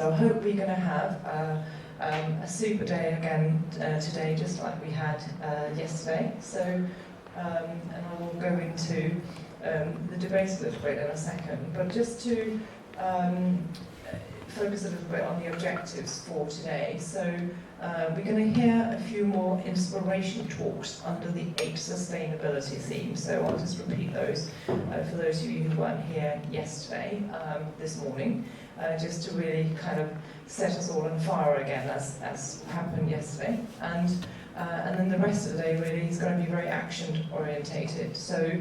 So I hope we're going to have a super day again today, just like we had yesterday. So, and I will go into the debate a little bit in a second, but just to focus a little bit on the objectives for today. So we're going to hear a few more inspiration talks under the 8 sustainability themes. So I'll just repeat those for those of you who weren't here yesterday, this morning, just to really kind of set us all on fire again as happened yesterday. And then the rest of the day really is going to be very action orientated. So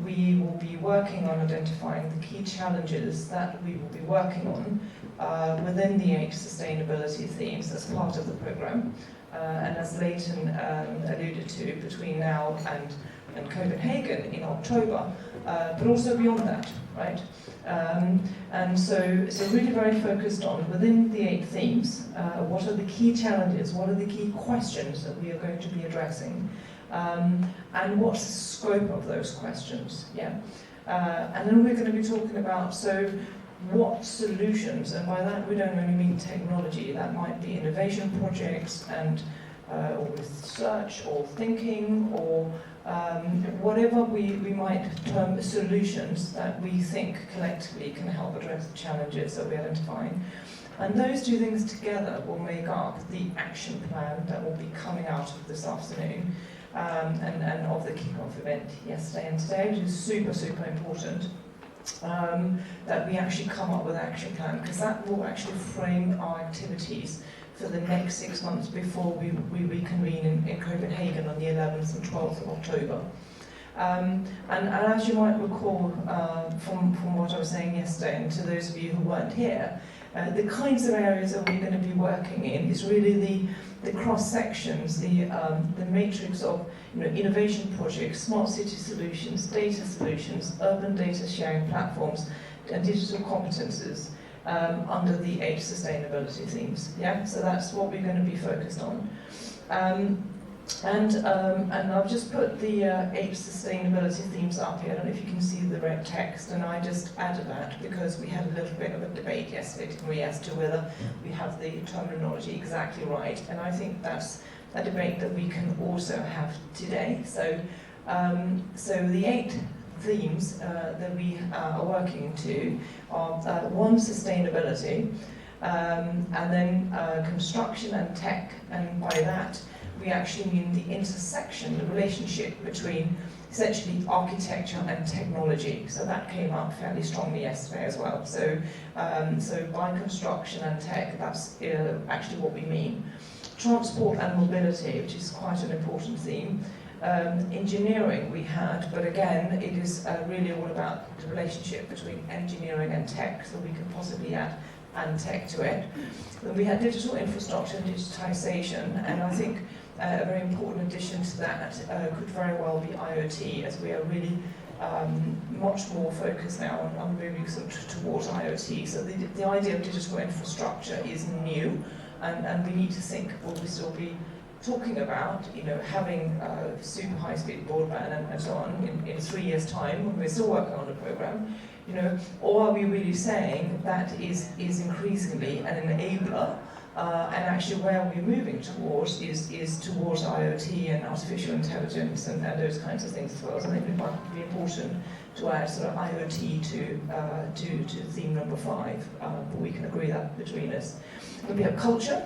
we will be working on identifying the key challenges that we will be working on within the 8 sustainability themes as part of the programme. And as Leighton alluded to, between now and Copenhagen in October, but also beyond that, right? And so really very focused on, within the 8 themes, what are the key challenges, what are the key questions that we are going to be addressing, and what's the scope of those questions, yeah? And then we're going to be talking about, so what solutions, and by that we don't only mean technology, that might be innovation projects and or research or thinking or whatever we might term solutions that we think collectively can help address the challenges that we're identifying. And those 2 things together will make up the action plan that will be coming out of this afternoon and of the kick-off event yesterday and today, which is super, super important. That we actually come up with an action plan, because that will actually frame our activities for the next 6 months before we reconvene in Copenhagen on the 11th and 12th of October. And as you might recall from what I was saying yesterday, and to those of you who weren't here, the kinds of areas that we're going to be working in is really the cross sections, the matrix of innovation projects, smart city solutions, data solutions, urban data sharing platforms, and digital competences under the 8 sustainability themes. Yeah, so that's what we're going to be focused on. And I've just put the 8 sustainability themes up here. I don't know if you can see the red text, and I just added that because we had a little bit of a debate yesterday, didn't we, as to whether we have the terminology exactly right. And I think that's a debate that we can also have today. So, the 8 themes that we are working to are 1, sustainability, and then construction and tech, and by that we actually mean the intersection, the relationship between essentially architecture and technology. So that came up fairly strongly yesterday as well. So, by construction and tech, that's actually what we mean. Transport and mobility, which is quite an important theme. Engineering we had, but again, it is really all about the relationship between engineering and tech, so we can possibly add and tech to it. Then we had digital infrastructure and digitization, and I think a very important addition to that could very well be IoT, as we are really much more focused now on moving towards IoT. So the idea of digital infrastructure is new, and we need to think, will we still be talking about, having super high-speed broadband and so on in 3 years' time when we're still working on the program, or are we really saying that is increasingly an enabler, and actually where we're moving towards is towards IoT and artificial intelligence and those kinds of things as well. So I think it might be important to add sort of IoT to theme number 5, but we can agree that between us. But we have culture,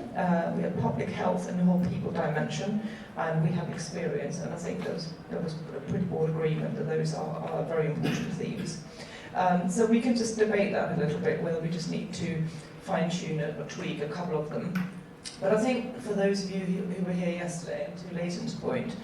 we have public health and the whole people dimension, and we have experience, and I think there was a pretty broad agreement that those are very important themes. So we can just debate that a little bit, whether we just need to fine-tune or tweak a couple of them. But I think for those of you who were here yesterday, and to Leighton's point,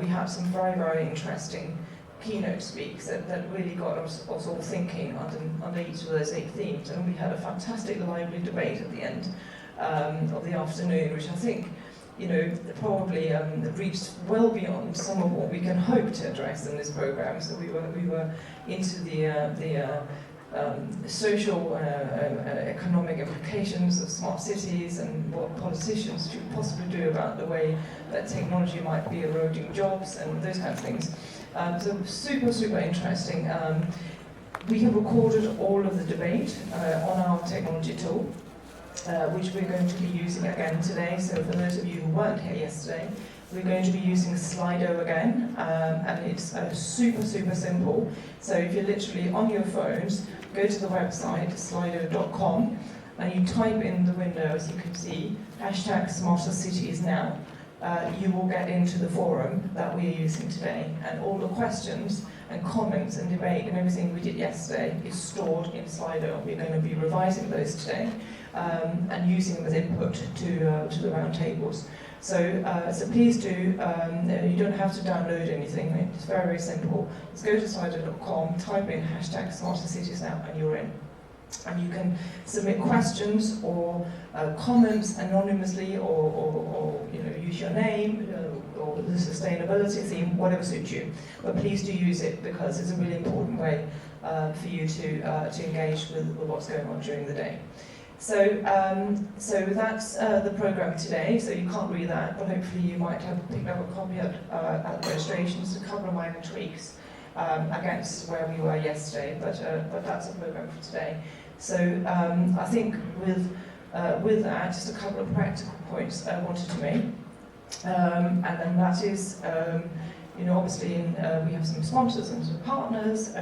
we had some very, very interesting keynote speaks that really got us all thinking under each of those 8 themes, and we had a fantastic lively debate at the end of the afternoon, which I think probably reached well beyond some of what we can hope to address in this program. So we were into the social, economic implications of smart cities and what politicians should possibly do about the way that technology might be eroding jobs and those kinds of things. So super, super interesting. We have recorded all of the debate on our technology tool, which we're going to be using again today. So for those of you who weren't here yesterday, we're going to be using Sli.do again, and it's super simple. So if you're literally on your phones, go to the website, Sli.do.com, and you type in the window, as you can see, #SmarterCitiesNow. You will get into the forum that we're using today, and all the questions and comments and debate and everything we did yesterday is stored in Sli.do. We're going to be revising those today and using them as input to the round tables. So please do, you don't have to download anything, it's very simple. Just go to Sli.do.com, type in #SmarterCitiesNow, and you're in. And you can submit questions or comments anonymously, or use your name or the sustainability theme, whatever suits you. But please do use it, because it's a really important way for you to engage with what's going on during the day. So that's the programme today. So you can't read that, but hopefully you might have picked up a copy at the registration. Just a couple of minor tweaks against where we were yesterday, but that's the programme for today. So I think with that, just a couple of practical points I wanted to make, and then that is, obviously we have some sponsors and some partners,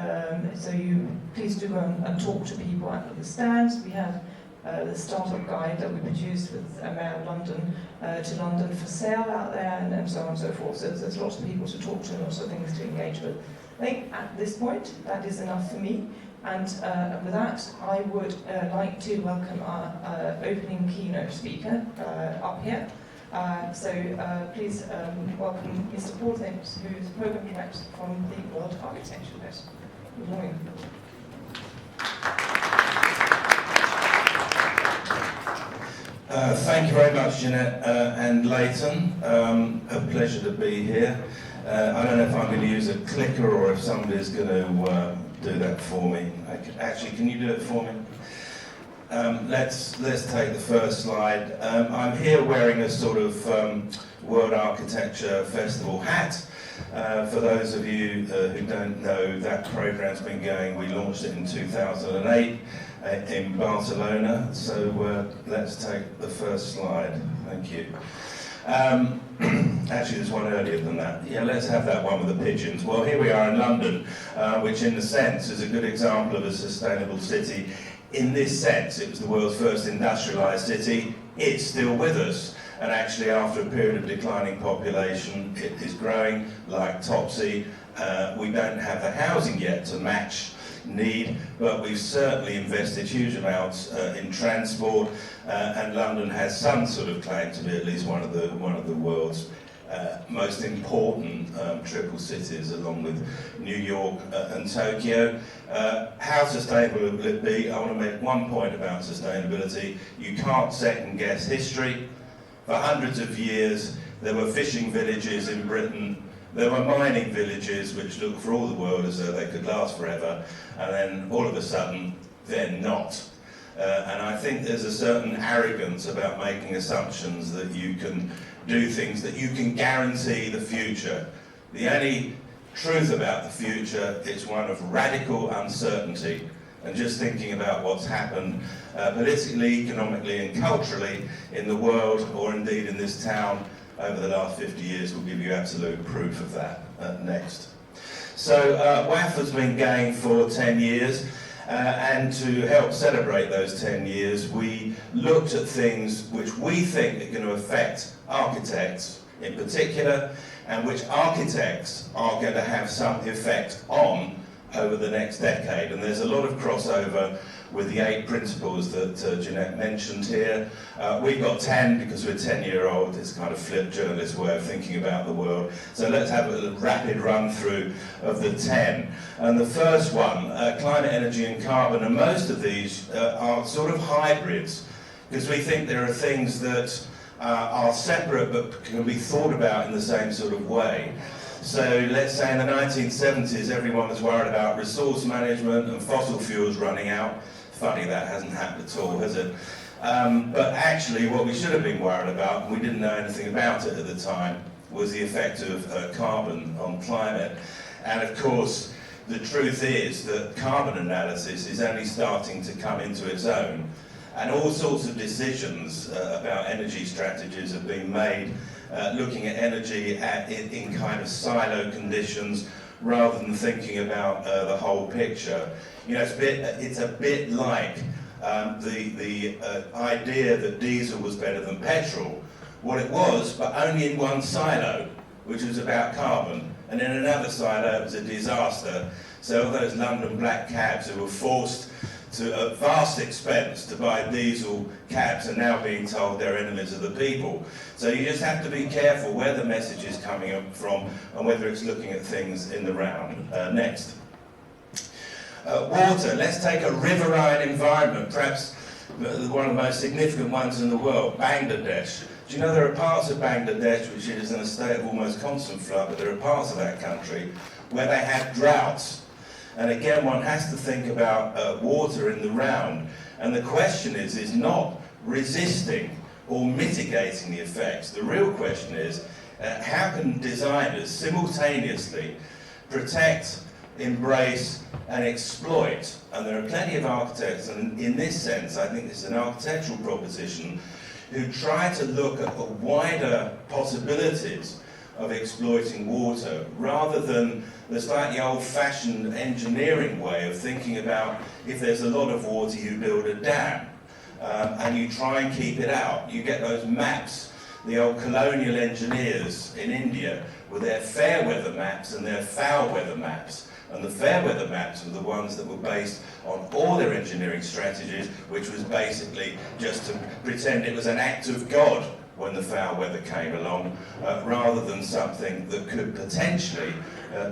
so you please do go and talk to people at the stands. We have the startup guide that we produced with Mayor of London to London for sale out there, and so on and so forth. So there's lots of people to talk to and lots of things to engage with. I think at this point that is enough for me, and with that I would like to welcome our opening keynote speaker up here. Please welcome Mr. Paul Thames, who's Programme Director from the World Architecture Fest. Good morning. Thank you very much, Jeanette and Leighton. A pleasure to be here. I don't know if I'm going to use a clicker or if somebody's going to do that for me. Actually, can you do it for me? Let's take the first slide. I'm here wearing a sort of World Architecture Festival hat. For those of you who don't know, that programme's been going. We launched it in 2008 in Barcelona. So let's take the first slide. Thank you. Actually, there's one earlier than that. Yeah, let's have that one with the pigeons. Well, here we are in London, which in a sense is a good example of a sustainable city. In this sense, it was the world's first industrialised city. It's still with us. And actually, after a period of declining population, it is growing like Topsy. We don't have the housing yet to match need, but we've certainly invested huge amounts in transport, and London has some sort of claim to be at least one of the world's most important triple cities, along with New York and Tokyo. How sustainable will it be? I want to make one point about sustainability. You can't second guess history. For hundreds of years, there were fishing villages in Britain. There were mining villages which looked for all the world as though they could last forever, and then all of a sudden, they're not. And I think there's a certain arrogance about making assumptions that you can do things, that you can guarantee the future. The only truth about the future is one of radical uncertainty. And just thinking about what's happened politically, economically and culturally in the world, or indeed in this town, over the last 50 years will give you absolute proof of that. Next. So WAF has been going for 10 years, and to help celebrate those 10 years, we looked at things which we think are going to affect architects in particular, and which architects are going to have some effect on over the next decade. And there's a lot of crossover with the 8 principles that Jeanette mentioned here. We've got 10 because we're 10-year-old. It's kind of flipped journalist way of thinking about the world. So let's have a rapid run through of the 10. And the first one, climate, energy and carbon. And most of these are sort of hybrids, because we think there are things that are separate but can be thought about in the same sort of way. So let's say in the 1970s everyone was worried about resource management and fossil fuels running out. Funny that hasn't happened at all, has it? But actually what we should have been worried about, and we didn't know anything about it at the time, was the effect of carbon on climate. And of course, the truth is that carbon analysis is only starting to come into its own, and all sorts of decisions about energy strategies have been made looking at energy in kind of silo conditions rather than thinking about the whole picture. You know, it's a bit like the idea that diesel was better than petrol. What it was, but only in one silo, which was about carbon, and in another silo it was a disaster. So all those London black cabs who were forced to, at vast expense, to buy diesel cabs are now being told they're enemies of the people. So you just have to be careful where the message is coming up from and whether it's looking at things in the round. Next. Water. Let's take a riverine environment, perhaps one of the most significant ones in the world, Bangladesh. Do you know there are parts of Bangladesh which is in a state of almost constant flood, but there are parts of that country where they have droughts. And again, one has to think about water in the round. And the question is not resisting or mitigating the effects. The real question is, how can designers simultaneously protect, embrace, and exploit? And there are plenty of architects, and in this sense, I think it's an architectural proposition, who try to look at the wider possibilities of exploiting water, rather than the slightly old-fashioned engineering way of thinking about if there's a lot of water, you build a dam, and you try and keep it out. You get those maps, the old colonial engineers in India with their fair weather maps and their foul weather maps. And the fair weather maps were the ones that were based on all their engineering strategies, which was basically just to pretend it was an act of God when the foul weather came along, rather than something that could potentially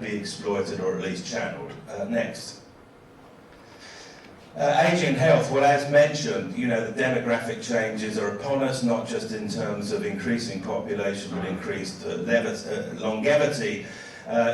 be exploited or at least channeled. Next. Aging health, well, as mentioned, you know, the demographic changes are upon us, not just in terms of increasing population, but increased longevity.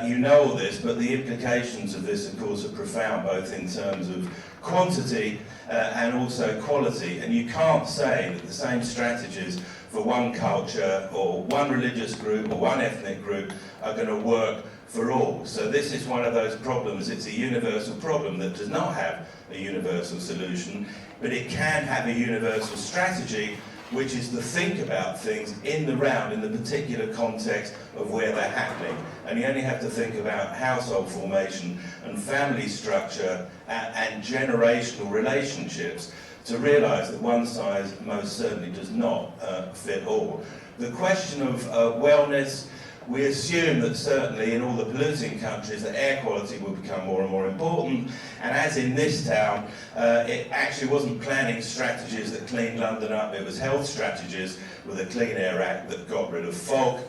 You know all this, but the implications of this, of course, are profound, both in terms of quantity and also quality. And you can't say that the same strategies for one culture or one religious group or one ethnic group are going to work for all. So this is one of those problems. It's a universal problem that does not have a universal solution, but it can have a universal strategy, which is to think about things in the round, in the particular context of where they're happening. And you only have to think about household formation and family structure and generational relationships to realise that one size most certainly does not fit all. The question of wellness, we assume that certainly in all the polluting countries that air quality will become more and more important, and as in this town, it actually wasn't planning strategies that cleaned London up, it was health strategies with the Clean Air Act that got rid of fog.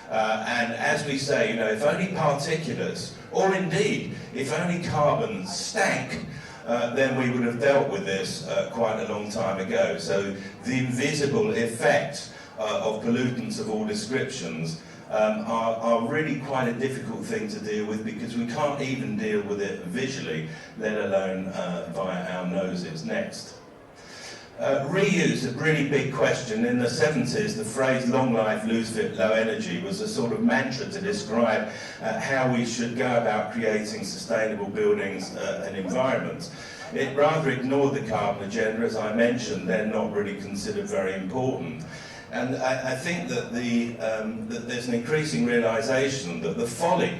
And as we say, you know, if only particulates, or indeed, if only carbon stank, then we would have dealt with this quite a long time ago. So the invisible effects of pollutants of all descriptions are really quite a difficult thing to deal with, because we can't even deal with it visually, let alone via our noses. Next. Reuse, a really big question. In the 70s, the phrase long life, lose fit, low energy was a sort of mantra to describe how we should go about creating sustainable buildings and environments. It rather ignored the carbon agenda. As I mentioned, they're not really considered very important. And I think that that there's an increasing realisation that the folly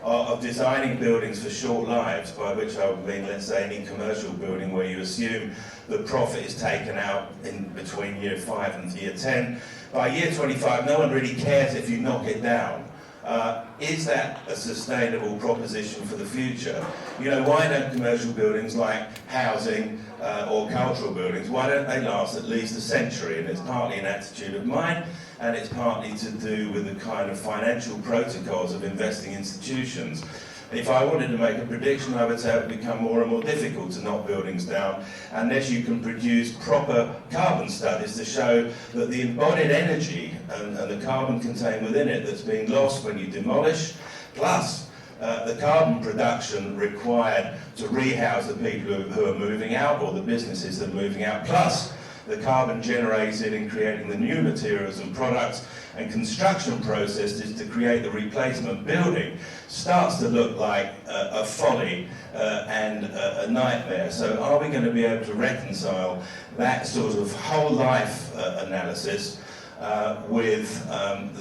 of designing buildings for short lives, by which I would mean, let's say, any commercial building where you assume the profit is taken out in between year 5 and year 10. By year 25, no one really cares if you knock it down. Is that a sustainable proposition for the future? You know, why don't commercial buildings like housing or cultural buildings, why don't they last at least a century? And it's partly an attitude of mine, and it's partly to do with the kind of financial protocols of investing institutions. If I wanted to make a prediction, I would say it would become more and more difficult to knock buildings down unless you can produce proper carbon studies to show that the embodied energy and the carbon contained within it that's being lost when you demolish, plus the carbon production required to rehouse the people who are moving out, or the businesses that are moving out, plus the carbon generated in creating the new materials and products and construction processes to create the replacement building starts to look like a folly and a nightmare. So are we going to be able to reconcile that sort of whole life analysis with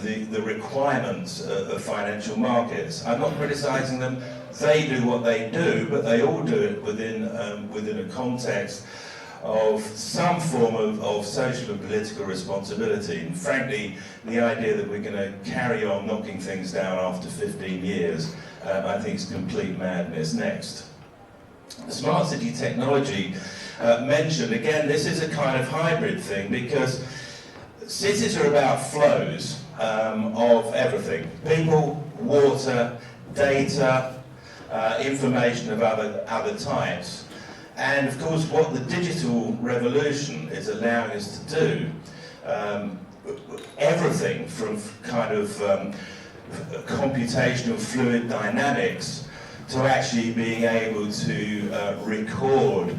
the requirements of financial markets? I'm not criticising them. They do what they do, but they all do it within a context of some form of social and political responsibility. And frankly, the idea that we're going to carry on knocking things down after 15 years, I think is complete madness. Next. Smart city technology mentioned, again, this is a kind of hybrid thing because cities are about flows of everything. People, water, data, information of other types. And of course, what the digital revolution is allowing us to do, everything from kind of computational fluid dynamics to actually being able to record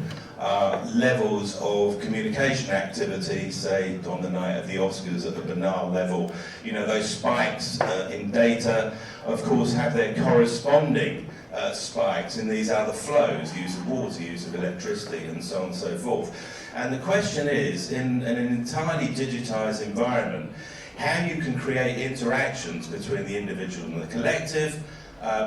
levels of communication activity, say on the night of the Oscars at the banal level. You know, those spikes in data, of course, have their corresponding spikes in these other flows, use of water, use of electricity, and so on and so forth. And the question is, in an entirely digitized environment, how you can create interactions between the individual and the collective,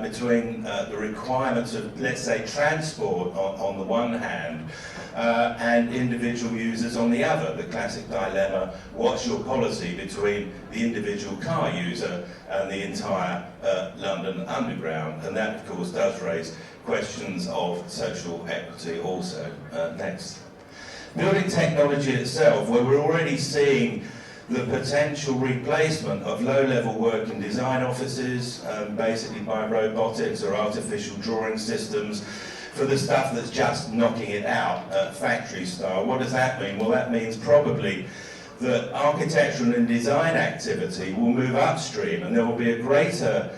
between the requirements of, let's say, transport on the one hand, and individual users on the other. The classic dilemma, what's your policy between the individual car user and the entire London Underground? And that, of course, does raise questions of social equity also. Next. Building technology itself, where we're already seeing the potential replacement of low-level work in design offices, basically by robotics or artificial drawing systems, for the stuff that's just knocking it out, factory style. What does that mean? Well, that means probably that architectural and design activity will move upstream, and there will be a greater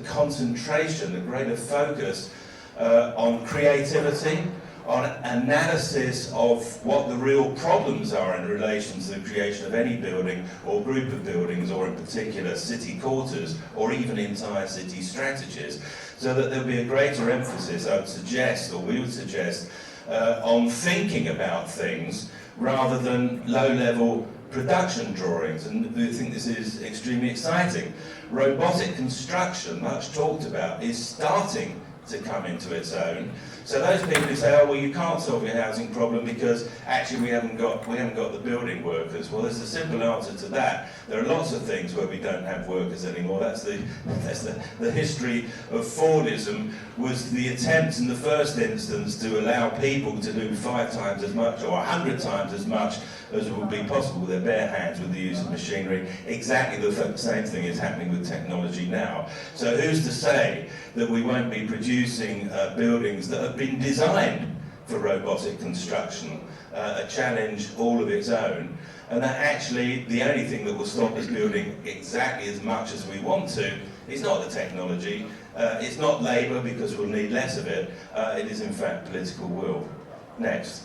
concentration, a greater focus on creativity, on analysis of what the real problems are in relation to the creation of any building or group of buildings, or in particular city quarters, or even entire city strategies, so that there'll be a greater emphasis, I would suggest, or we would suggest, on thinking about things rather than low-level production drawings. And we think this is extremely exciting. Robotic construction, much talked about, is starting to come into its own. So those people who say, oh, well, you can't solve your housing problem because actually we haven't got the building workers. Well, there's a simple answer to that. There are lots of things where we don't have workers anymore. That's the history of Fordism, was the attempt in the first instance to allow people to do 5 times as much or 100 times as much as would be possible with their bare hands with the use of machinery. Exactly the same thing is happening with technology now. So who's to say that we won't be producing buildings that have been designed for robotic construction, a challenge all of its own, and that actually the only thing that will stop us building exactly as much as we want to is not the technology, it's not labour because we'll need less of it, it is in fact political will. Next.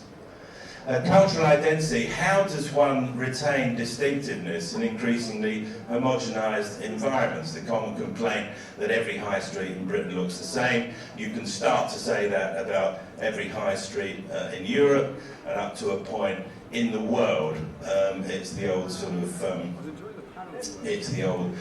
Cultural identity, how does one retain distinctiveness in increasingly homogenised environments? The common complaint that every high street in Britain looks the same. You can start to say that about every high street in Europe and up to a point in the world. It's the old sort of, it's the old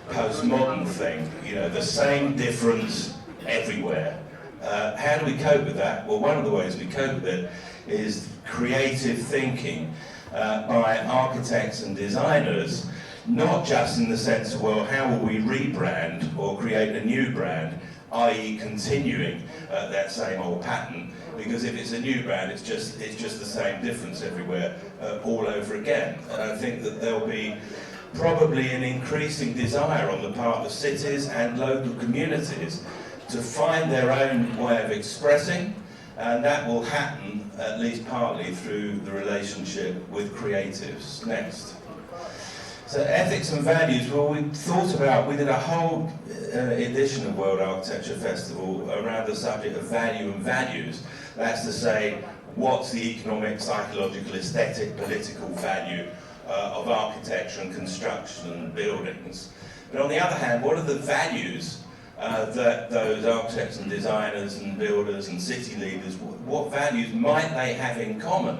postmodern thing, you know, the same difference everywhere. How do we cope with that? Well, one of the ways we cope with it is creative thinking by architects and designers, not just in the sense of, well, how will we rebrand or create a new brand, i.e. continuing that same old pattern, because if it's a new brand, it's just the same difference everywhere, all over again. And I think that there'll be probably an increasing desire on the part of cities and local communities to find their own way of expressing, and that will happen at least partly through the relationship with creatives. Next. So ethics and values, well, we did a whole edition of World Architecture Festival around the subject of value and values. That's to say, what's the economic, psychological, aesthetic, political value of architecture and construction and buildings. But on the other hand, what are the values that those architects and designers and builders and city leaders, what values might they have in common,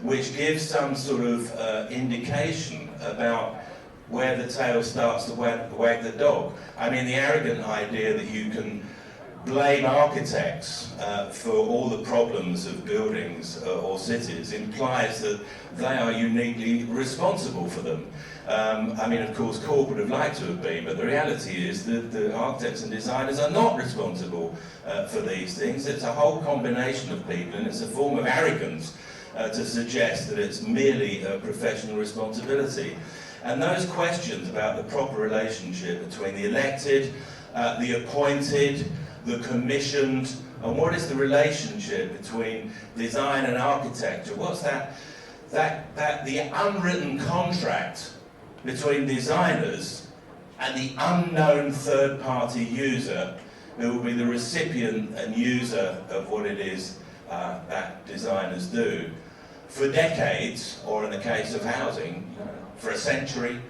which gives some sort of indication about where the tail starts to wag the dog. I mean, the arrogant idea that you can blame architects for all the problems of buildings or cities implies that they are uniquely responsible for them. I mean, of course, Cork would have liked to have been, but the reality is that the architects and designers are not responsible for these things. It's a whole combination of people, and it's a form of arrogance to suggest that it's merely a professional responsibility. And those questions about the proper relationship between the elected, the appointed, the commissioned, and what is the relationship between design and architecture? What's the unwritten contract between designers and the unknown third-party user who will be the recipient and user of what it is that designers do. For decades, or in the case of housing, for a century,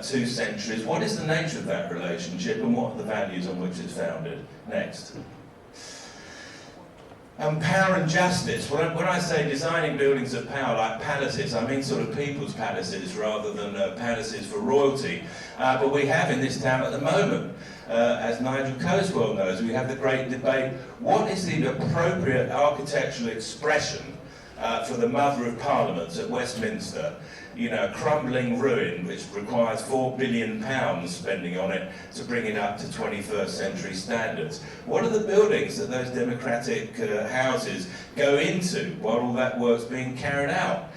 2 centuries, what is the nature of that relationship and what are the values on which it's founded? Next. Power and justice. When I say designing buildings of power like palaces, I mean sort of people's palaces rather than palaces for royalty. But we have in this town at the moment, as Nigel Coaswell knows, we have the great debate, what is the appropriate architectural expression for the Mother of Parliaments at Westminster? You know, a crumbling ruin which requires £4 billion spending on it to bring it up to 21st century standards. What are the buildings that those democratic houses go into while all that work's being carried out?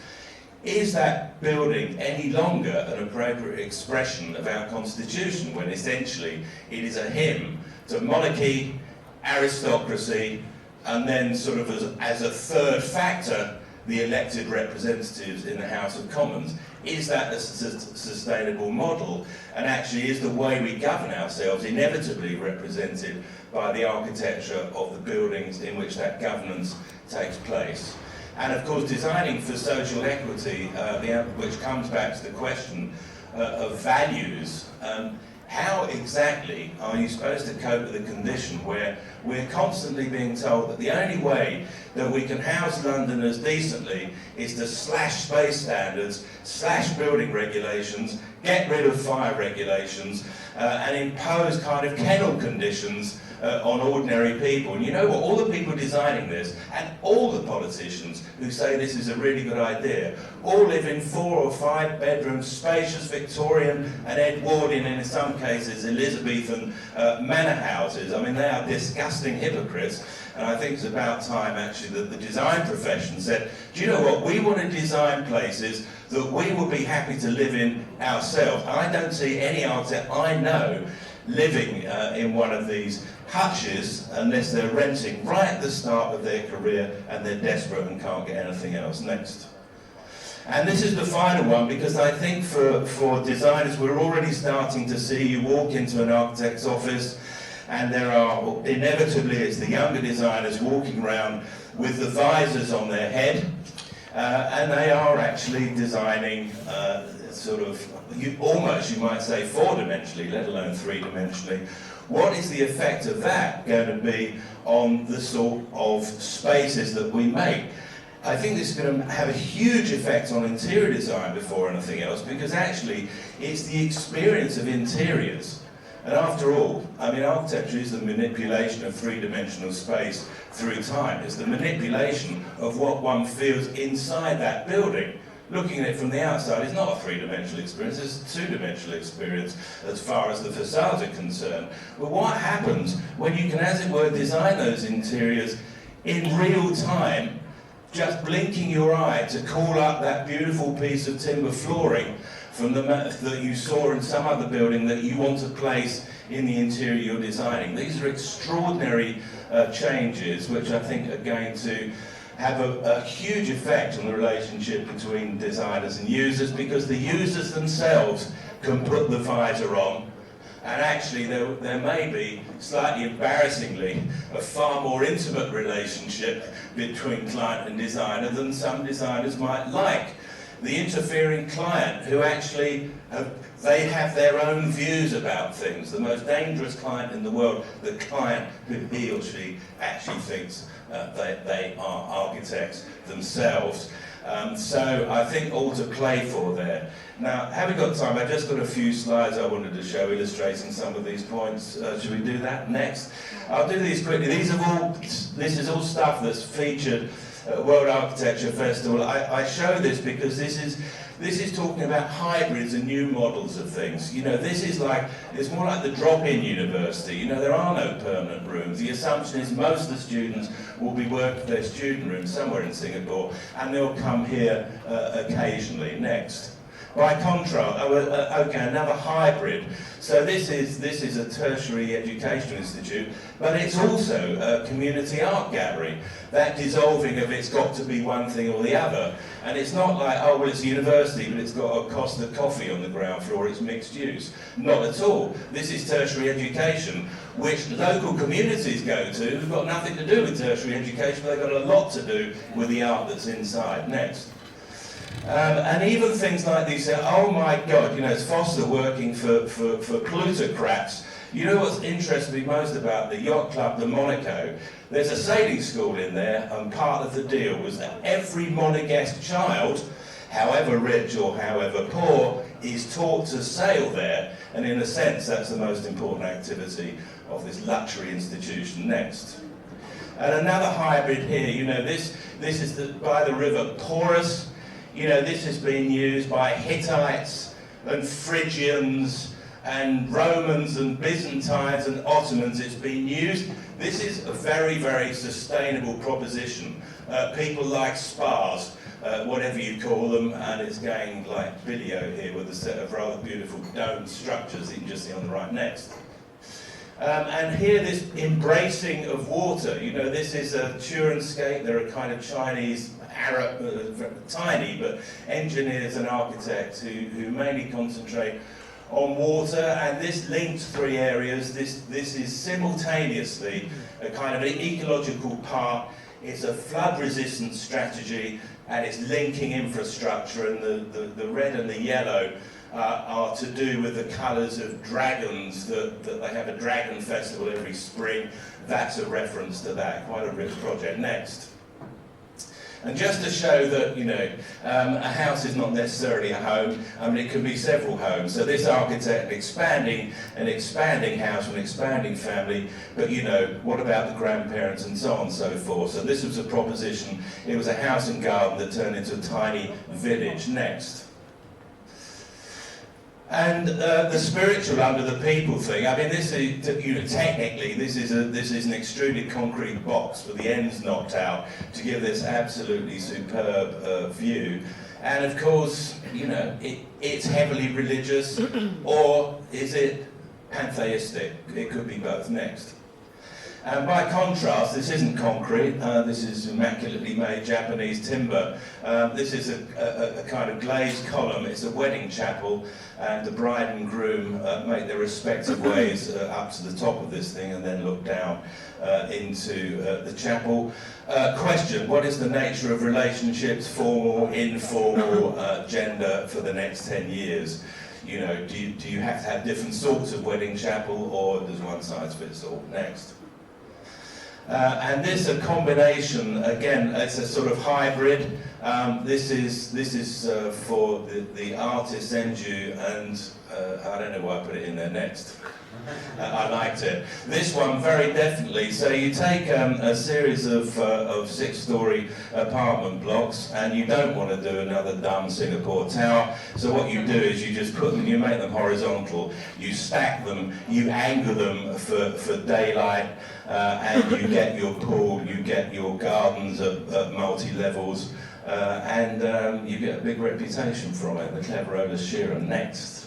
Is that building any longer an appropriate expression of our constitution when essentially it is a hymn to monarchy, aristocracy, and then sort of as a third factor, the elected representatives in the House of Commons? Is that a sustainable model? And actually, is the way we govern ourselves inevitably represented by the architecture of the buildings in which that governance takes place? And of course, designing for social equity, which comes back to the question of values. How exactly are you supposed to cope with a condition where we're constantly being told that the only way that we can house Londoners decently is to slash space standards, slash building regulations, get rid of fire regulations, and impose kind of kennel conditions on ordinary people? And you know what, all the people designing this, and all the politicians who say this is a really good idea, all live in 4 or 5 bedroom, spacious Victorian and Edwardian, and in some cases Elizabethan manor houses. I mean, they are disgusting hypocrites, and I think it's about time actually that the design profession said, do you know what, we want to design places that we will be happy to live in ourselves. I don't see any architect I know living in one of these hutches unless they're renting right at the start of their career and they're desperate and can't get anything else. Next. And this is the final one, because I think for designers, we're already starting to see you walk into an architect's office and there are, inevitably, it's the younger designers walking around with the visors on their head, and they are actually designing sort of, you might say 4-dimensionally, let alone 3-dimensionally. What is the effect of that going to be on the sort of spaces that we make? I think this is going to have a huge effect on interior design before anything else, because actually it's the experience of interiors. And after all, I mean, architecture is the manipulation of 3-dimensional space through time. It's the manipulation of what one feels inside that building. Looking at it from the outside is not a 3-dimensional experience, it's a 2-dimensional experience as far as the facades are concerned. But what happens when you can, as it were, design those interiors in real time, just blinking your eye to call up that beautiful piece of timber flooring from that you saw in some other building that you want to place in the interior you're designing? These are extraordinary changes which I think are going to have a huge effect on the relationship between designers and users, because the users themselves can put the visor on And actually, there may be, slightly embarrassingly, a far more intimate relationship between client and designer than some designers might like. The interfering client, who actually they have their own views about things. The most dangerous client in the world, the client who he or she actually thinks they are architects themselves. So I think all to play for there. Now, having got time, I've just got a few slides I wanted to show illustrating some of these points. Should we do that next? I'll do these quickly. This is all stuff that's featured at World Architecture Festival. I show this because this is talking about hybrids and new models of things. You know, it's more like the drop-in university. You know, there are no permanent rooms. The assumption is most of the students will be working their student rooms somewhere in Singapore, and they'll come here occasionally. Next. By contrast, okay, another hybrid. So this is a tertiary educational institute, but it's also a community art gallery. That dissolving of it's got to be one thing or the other. And it's not like, oh, well, it's a university, but it's got a Costa coffee on the ground floor, it's mixed use. Not at all. This is tertiary education, which local communities go to, who've got nothing to do with tertiary education, but they've got a lot to do with the art that's inside. Next. And even things like these, oh my God, you know, it's Foster working for plutocrats. You know what's interested me most about the yacht club, the Monaco? There's a sailing school in there, and part of the deal was that every Monegasque child, however rich or however poor, is taught to sail there, and in a sense that's the most important activity of this luxury institution. Next. And another hybrid here, you know, this is by the river Porus. You know, this has been used by Hittites and Phrygians and Romans and Byzantines and Ottomans. It's been used. This is a very, very sustainable proposition. People like spas, whatever you call them, and it's going like video here with a set of rather beautiful dome structures that you can just see on the right next. And here, this embracing of water. You know, this is a Turenscape. There are kind of Chinese, Arab, tiny, but engineers and architects who mainly concentrate on water. And this links three areas. This is simultaneously a kind of an ecological part. It's a flood-resistant strategy, and it's linking infrastructure. And the red and the yellow are to do with the colours of dragons, that they have a dragon festival every spring. That's a reference to that, quite a rich project. Next. And just to show that, you know, a house is not necessarily a home, I mean, it can be several homes. So this architect expanding house, an expanding family, but, you know, what about the grandparents and so on and so forth. So this was a proposition. It was a house and garden that turned into a tiny village. Next. And the spiritual under the people thing. I mean, this is, you know, technically this is an extruded concrete box with the ends knocked out to give this absolutely superb view. And of course, you know, it's heavily religious, or is it pantheistic? It could be both. Next. And by contrast, this isn't concrete, this is immaculately made Japanese timber. This is a kind of glazed column. It's a wedding chapel, and the bride and groom make their respective ways up to the top of this thing and then look down into the chapel. Question, what is the nature of relationships, formal, informal, gender, for the next 10 years? You know, do you have to have different sorts of wedding chapel, or does one size fit all? Next. And this a combination, again, it's a sort of hybrid. This is for the artist Enju, and I don't know why I put it in there. Next. I liked it. This one very definitely. So you take a series of 6-story apartment blocks, and you don't want to do another dumb Singapore Tower. So what you do is you just put them, you make them horizontal, you stack them, you angle them for daylight, and you get your pool, you get your gardens at multi-levels, and you get a big reputation from it. The Cleverola Shearer. Next.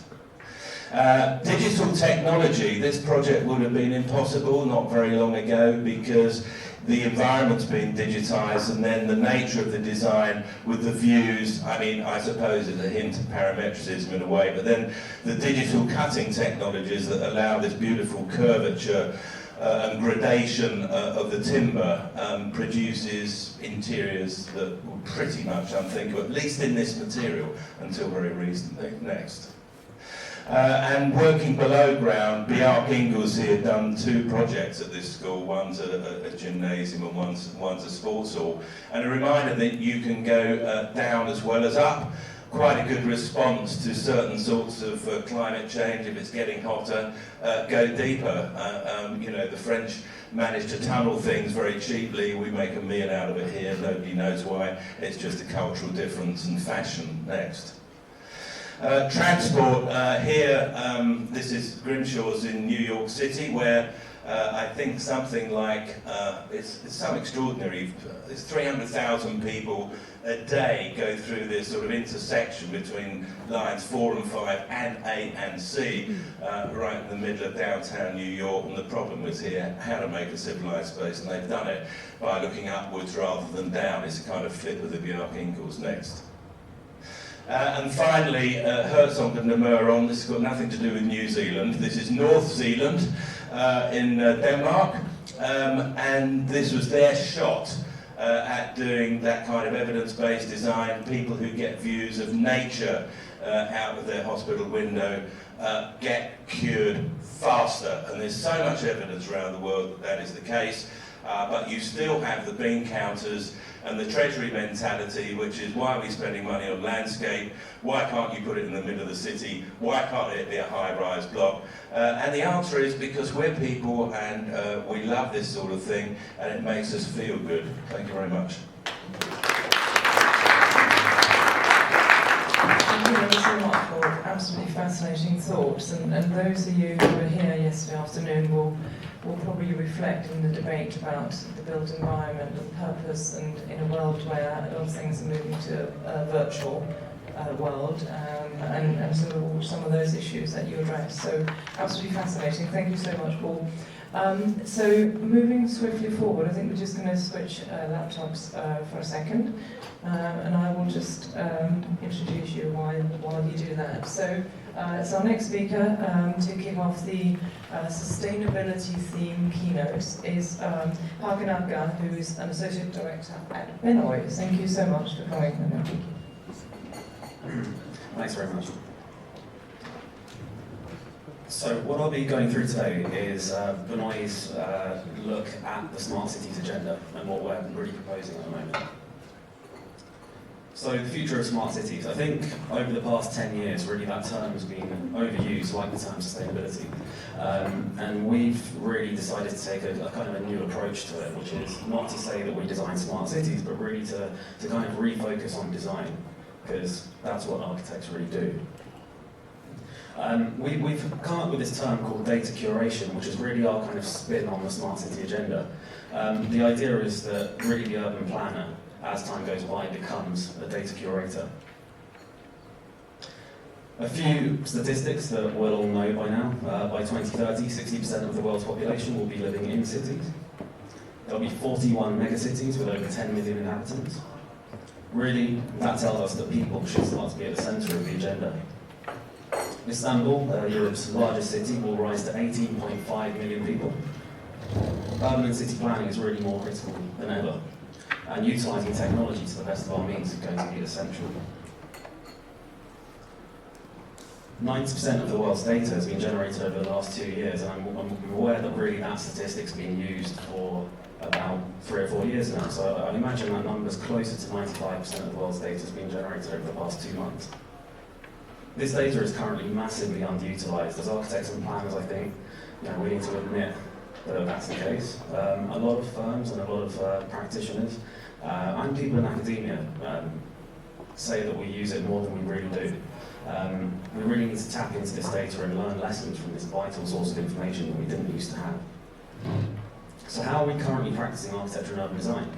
Digital technology. This project would have been impossible not very long ago, because the environment's being digitised, and then the nature of the design with the views. I mean, I suppose it's a hint of parametricism in a way, but then the digital cutting technologies that allow this beautiful curvature and gradation of the timber produces interiors that were pretty much unthinkable, at least in this material, until very recently. Next. And working below ground, Bjarke Ingels here done 2 projects at this school. One's a gymnasium and one's a sports hall. And a reminder that you can go down as well as up. Quite a good response to certain sorts of climate change. If it's getting hotter, go deeper. You know, the French managed to tunnel things very cheaply. We make a meal out of it here. Nobody knows why. It's just a cultural difference and fashion. Next. Transport, here, this is Grimshaw's in New York City, where I think something like, it's some extraordinary, it's 300,000 people a day go through this sort of intersection between lines 4 and 5 and A and C, right in the middle of downtown New York. And the problem was here, how to make a civilised space, and they've done it by looking upwards rather than down. It's a kind of flip of the Bjarke Ingels. Next. And finally, Herzog and Namur. This has got nothing to do with New Zealand. This is North Zealand in Denmark, and this was their shot at doing that kind of evidence-based design. People who get views of nature out of their hospital window get cured faster, and there's so much evidence around the world that that is the case. But you still have the bean counters and the treasury mentality, which is, why are we spending money on landscape? Why can't you put it in the middle of the city? Why can't it be a high-rise block? And the answer is because we're people, and we love this sort of thing, and it makes us feel good. Thank you very much. Thank you very so much for absolutely fascinating thoughts, and those of you who were here yesterday afternoon will probably reflect in the debate about the built environment and purpose, and in a world where a lot of things are moving to a virtual world, and some of those issues that you addressed. So absolutely fascinating. Thank you so much, Paul. So moving swiftly forward, I think we're just going to switch laptops for a second, and I will just introduce you while you do that. So our next speaker to kick off the sustainability theme keynote is Hakanaka, who is an associate director at Benoit. Thank you so much for coming. Thanks very much. So what I'll be going through today is Benoit's look at the Smart Cities agenda and what we're really proposing at the moment. So the future of smart cities, I think over the past 10 years, really that term has been overused, like the term sustainability. And we've really decided to take a kind of a new approach to it, which is not to say that we design smart cities, but really to kind of refocus on design, because that's what architects really do. We've come up with this term called data curation, which is really our kind of spin on the smart city agenda. The idea is that really the urban planner, as time goes by, becomes a data curator. A few statistics that we'll all know by now. By 2030, 60% of the world's population will be living in cities. There'll be 41 megacities with over 10 million inhabitants. Really, that tells us that people should start to be at the centre of the agenda. Istanbul, Europe's largest city, will rise to 18.5 million people. Urban and city planning is really more critical than ever, and utilising technology to the best of our means is going to be essential. 90% of the world's data has been generated over the last 2 years, and I'm aware that really that statistic's been used for about 3 or 4 years now, so I imagine that number's closer to 95% of the world's data has been generated over the past 2 months. This data is currently massively underutilised. As architects and planners, I think, we need to admit that that's the case. A lot of firms and a lot of practitioners and people in academia say that we use it more than we really do. We really need to tap into this data and learn lessons from this vital source of information that we didn't used to have. So how are we currently practicing architecture and urban design?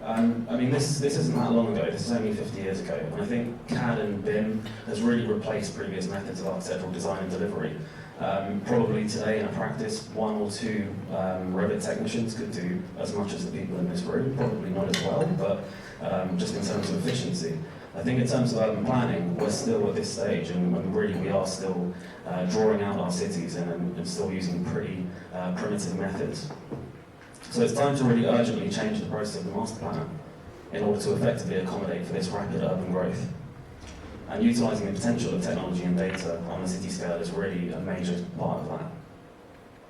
I mean, this isn't that long ago, this is only 50 years ago, and I think CAD and BIM has really replaced previous methods of architectural design and delivery. Probably today in a practice, 1 or 2 Revit technicians could do as much as the people in this room, probably not as well, but just in terms of efficiency. I think in terms of urban planning, we're still at this stage, and really we are still drawing out our cities and still using pretty primitive methods. So it's time to really urgently change the process of the master plan in order to effectively accommodate for this rapid urban growth. And utilising the potential of technology and data on the city scale is really a major part of that.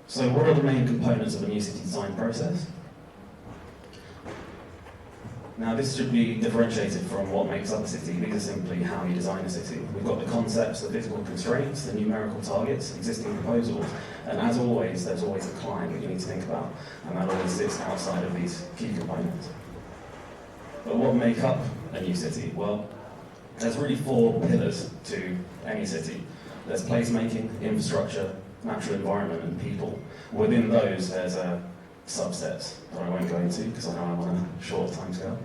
So what are the main components of a new city design process? Now this should be differentiated from what makes up a city. These are simply how you design a city. We've got the concepts, the physical constraints, the numerical targets, existing proposals, and as always, there's always a client that you need to think about, and that always sits outside of these key components. But what make up a new city? Well, there's really 4 pillars to any city. There's placemaking, infrastructure, natural environment, and people. Within those, there's subsets that I won't go into because I know I'm on a short time scale.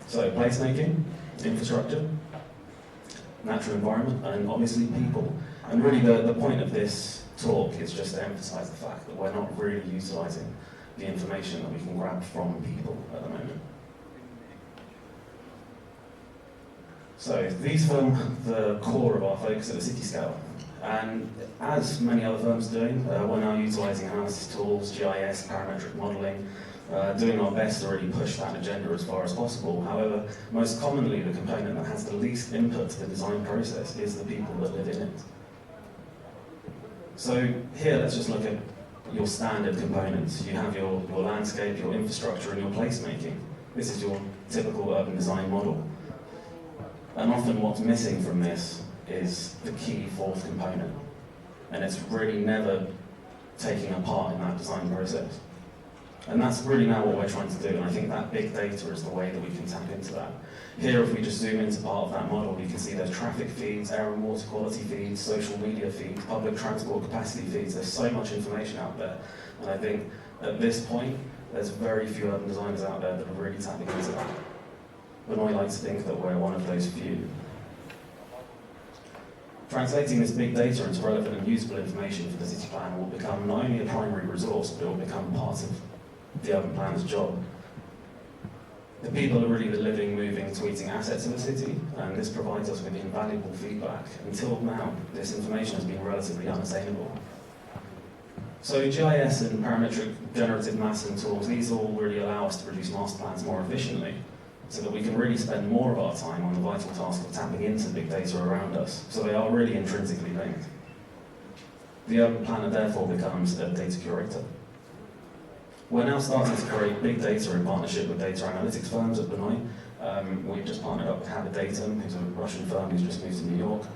So placemaking, infrastructure, natural environment, and obviously people. And really the point of this talk is just to emphasise the fact that we're not really utilising the information that we can grab from people at the moment. So these form the core of our focus at the city scale. And as many other firms are doing, we're now utilising analysis tools, GIS, parametric modelling, doing our best to really push that agenda as far as possible. However, most commonly the component that has the least input to the design process is the people that live in it. So here let's just look at your standard components. You have your landscape, your infrastructure and your placemaking. This is your typical urban design model. And often what's missing from this is the key 4th component. And it's really never taking a part in that design process. And that's really now what we're trying to do, and I think that big data is the way that we can tap into that. Here, if we just zoom into part of that model, you can see there's traffic feeds, air and water quality feeds, social media feeds, public transport capacity feeds. There's so much information out there. And I think at this point, there's very few urban designers out there that are really tapping into that. But I like to think that we're one of those few. Translating this big data into relevant and usable information for the city plan will become not only a primary resource, but it will become part of the urban planner's job. The people are really the living, moving, tweeting assets of a city, and this provides us with invaluable feedback. Until now, this information has been relatively unattainable. So GIS and parametric generative massing tools, these all really allow us to produce master plans more efficiently, so that we can really spend more of our time on the vital task of tapping into big data around us. So they are really intrinsically linked. The urban planner therefore becomes a data curator. We're now starting to create big data in partnership with data analytics firms at Benoit. We've just partnered up with Habitatum, who's a Russian firm who's just moved to New York.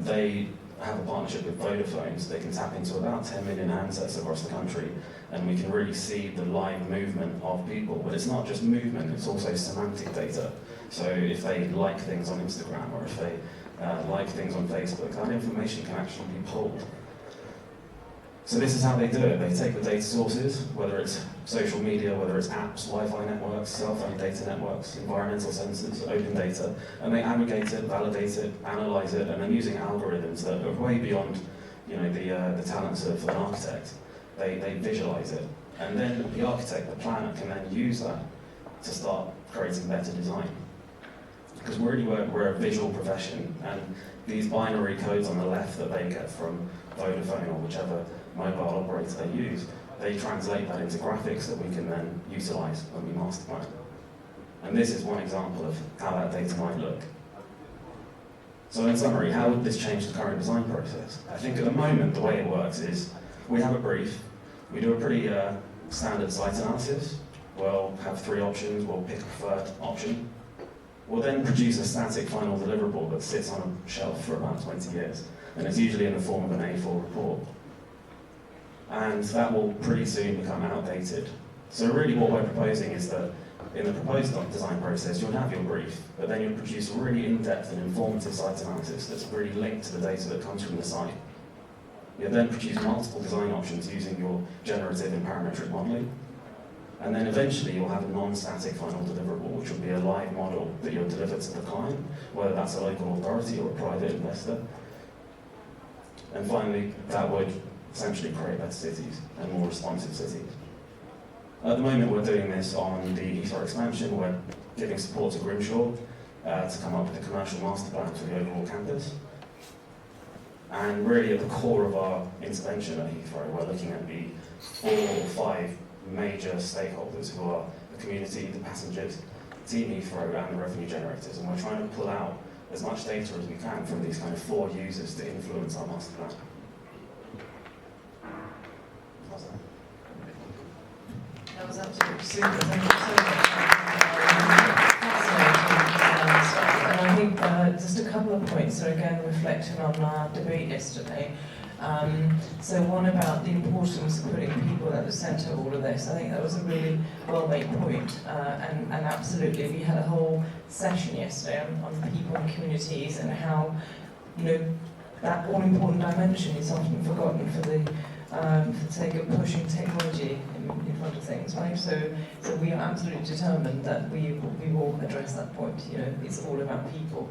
They have a partnership with Vodafone, so they can tap into about 10 million handsets across the country, and we can really see the live movement of people. But it's not just movement, it's also semantic data. So if they like things on Instagram, or if they like things on Facebook, that information can actually be pulled. So this is how they do it. They take the data sources, whether it's social media, whether it's apps, Wi-Fi networks, cell phone data networks, environmental sensors, open data, and they aggregate it, validate it, analyze it, and then using algorithms that are way beyond, the talents of an architect. They visualize it, and then the architect, the planner, can then use that to start creating better design. Because we're a visual profession, and these binary codes on the left that they get from Vodafone or whichever mobile operator they use, they translate that into graphics that we can then utilize when we master plan. And this is one example of how that data might look. So in summary, how would this change the current design process? I think at the moment the way it works is we have a brief, we do a pretty standard site analysis, we'll have 3 options, we'll pick a preferred option. We'll then produce a static final deliverable that sits on a shelf for about 20 years, and it's usually in the form of an A4 report. And that will pretty soon become outdated. So really what we're proposing is that in the proposed design process, you'll have your brief, but then you'll produce a really in-depth and informative site analysis that's really linked to the data that comes from the site. You'll then produce multiple design options using your generative and parametric modelling. And then eventually you'll have a non-static final deliverable, which will be a live model that you'll deliver to the client, whether that's a local authority or a private investor. And finally, that would essentially create better cities and more responsive cities. At the moment, we're doing this on the Heathrow expansion. We're giving support to Grimshaw to come up with a commercial master plan for the overall campus. And really at the core of our intervention at Heathrow, we're looking at the 4 or 5 major stakeholders who are the community, the passengers, Team Heathrow and the revenue generators. And we're trying to pull out as much data as we can from these kind of 4 users to influence our master plan. That was absolutely super. Thank you so much. Fascinating stuff. And I think just a couple of points, so again, reflecting on our debate yesterday. So one about the importance of putting people at the centre of all of this. I think that was a really well-made point. And absolutely, we had a whole session yesterday on people and communities and how, that all-important dimension is often forgotten for the sake of pushing technology in front of things, right? So we are absolutely determined that we will address that point. It's all about people.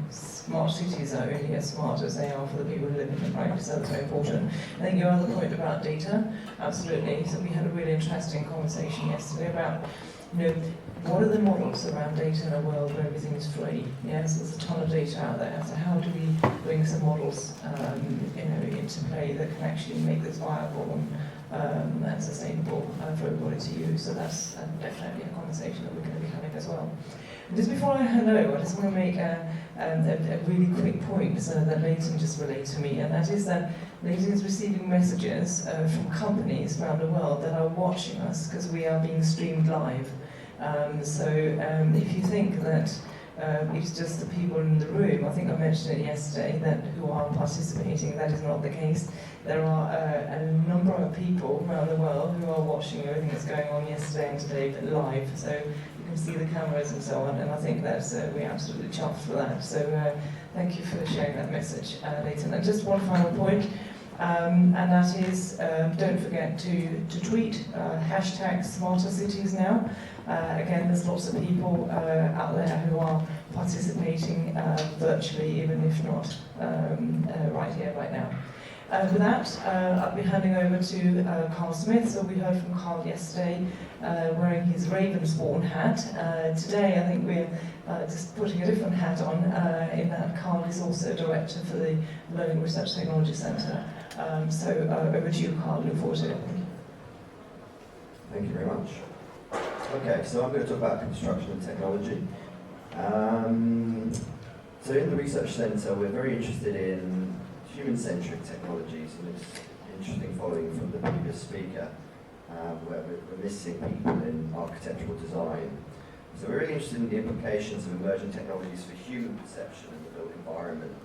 Smart cities are only as smart as they are for the people who live in them, right? So that's very important. I think your other point about data, absolutely. So we had a really interesting conversation yesterday about, what are the models around data in a world where everything is free? Yes, there's a ton of data out there. So how do we bring some models, into play that can actually make this viable and sustainable for everybody to use? So that's definitely a conversation that we're going to be having as well. And just before I hand over, I just want to make a really quick point so that Leighton just relayed to me, and that is that Leighton is receiving messages from companies around the world that are watching us because we are being streamed live. So if you think that it's just the people in the room, I think I mentioned it yesterday, that who are participating, that is not the case. There are a number of people around the world who are watching everything that's going on yesterday and today live. So you can see the cameras and so on, and I think that's we're absolutely chuffed for that. So thank you for sharing that message, Leighton. And just one final point. And that is, don't forget to tweet, hashtag Smarter Cities Now. Again, there's lots of people out there who are participating virtually, even if not right here, right now. With that, I'll be handing over to Carl Smith. So we heard from Carl yesterday, wearing his Ravensbourne hat. Today, I think we're just putting a different hat on, in that Carl is also director for the Learning Research Technology Centre. So over to you, Carl. Look forward to it. Thank you very much. Okay, so I'm going to talk about construction and technology. So in the Research Centre, we're very interested in human-centric technologies, and it's interesting following from the previous speaker, where we're missing people in architectural design. So we're really interested in the implications of emerging technologies for human perception in the built environment.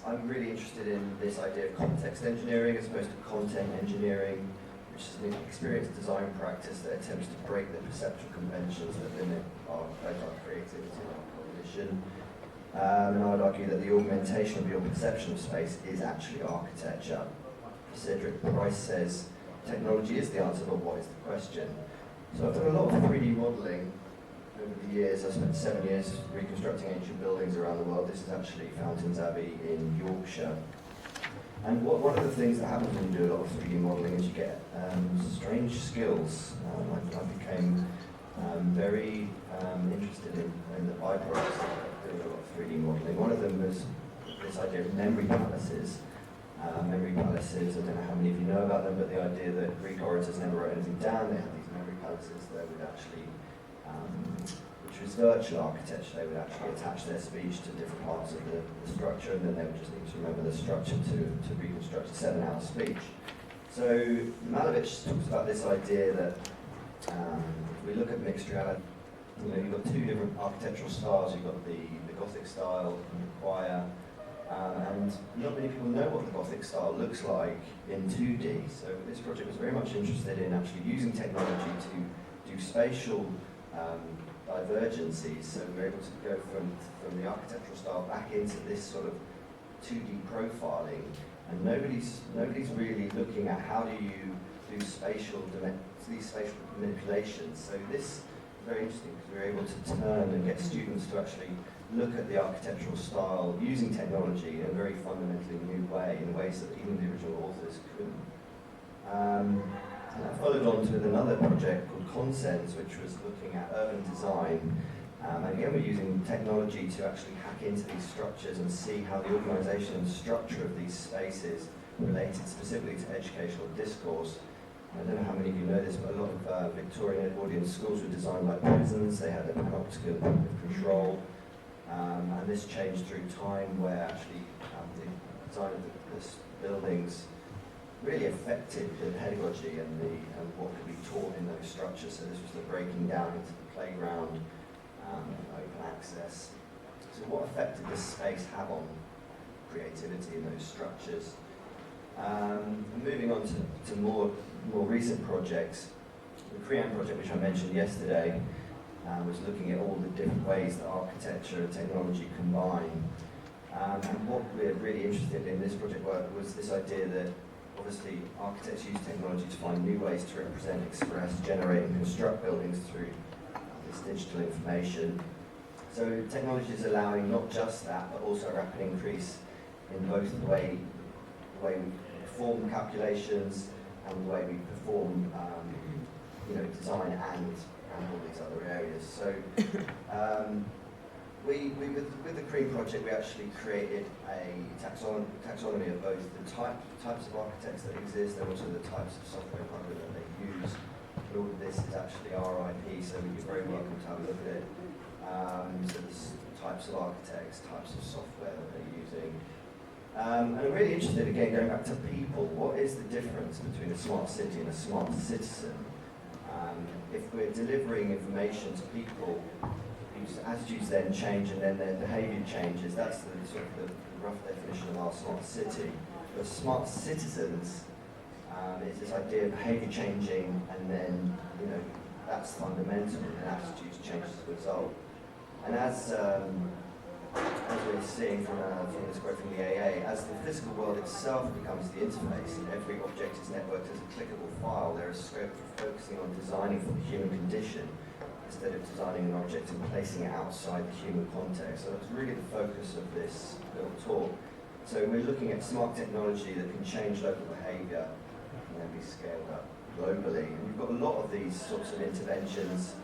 I'm really interested in this idea of context engineering as opposed to content engineering, which is an experienced design practice that attempts to break the perceptual conventions that limit both our creativity and our cognition. And I would argue that the augmentation of your perception of space is actually architecture. Cedric Price says, technology is the answer, but what is the question? So I've done a lot of 3D modelling over the years. I spent 7 years reconstructing ancient buildings around the world. This is actually Fountains Abbey in Yorkshire. And one of the things that happens when you do a lot of 3D modelling is you get strange skills. I became very interested in the byproducts of doing a lot of 3D modelling. One of them was this idea of memory palaces. Memory palaces, I don't know how many of you know about them, but the idea that Greek orators never wrote anything down. They had these memory palaces that would actually, which was virtual architecture, they would actually attach their speech to different parts of the structure, and then they would just need to remember the structure to reconstruct a 7-hour speech. So Malevich talks about this idea that if we look at mixed reality, you've got 2 different architectural styles. You've got the Gothic style and the choir. And not many people know what the Gothic style looks like in 2D. So this project was very much interested in actually using technology to do spatial divergencies. So we're able to go from the architectural style back into this sort of 2D profiling. And nobody's really looking at how do you do these spatial manipulations. So this is very interesting because we were able to turn and get students to actually look at the architectural style using technology in a very fundamentally new way, in ways that even the original authors couldn't. And I followed on with another project called Consens, which was looking at urban design. And again, we're using technology to actually hack into these structures and see how the organisation and structure of these spaces related specifically to educational discourse. I don't know how many of you know this, but a lot of Victorian Edwardian schools were designed like prisons. They had a panopticon of control. And this changed through time, where actually the design of the buildings really affected the pedagogy and what could be taught in those structures. So this was the breaking down into the playground, open access. So what effect did this space have on creativity in those structures? Moving on to more recent projects, the Crean project, which I mentioned yesterday, was looking at all the different ways that architecture and technology combine. And what we're really interested in this project work was this idea that obviously architects use technology to find new ways to represent, express, generate and construct buildings through this digital information. So technology is allowing not just that, but also a rapid increase in both the way we perform calculations and the way we perform design and all these other areas. So with the Crean project, we actually created a taxonomy of both the types of architects that exist and also the types of software and hardware that they use. But all of this is actually RIP, so you're very welcome to have a look at it. So there's types of architects, types of software that they're using. And I'm really interested, again, going back to people, what is the difference between a smart city and a smart citizen? If we're delivering information to people, whose attitudes then change and then their behaviour changes, that's the sort of the rough definition of our smart city. But smart citizens is this idea of behaviour changing, and then that's fundamental, and attitudes change as a result. And as we're seeing from this quote from the AA, as the physical world itself becomes the interface and every object is networked as a clickable file, there is scope for focusing on designing for the human condition instead of designing an object and placing it outside the human context. So that's really the focus of this little talk. So we're looking at smart technology that can change local behaviour and then be scaled up globally. And we've got a lot of these sorts of interventions.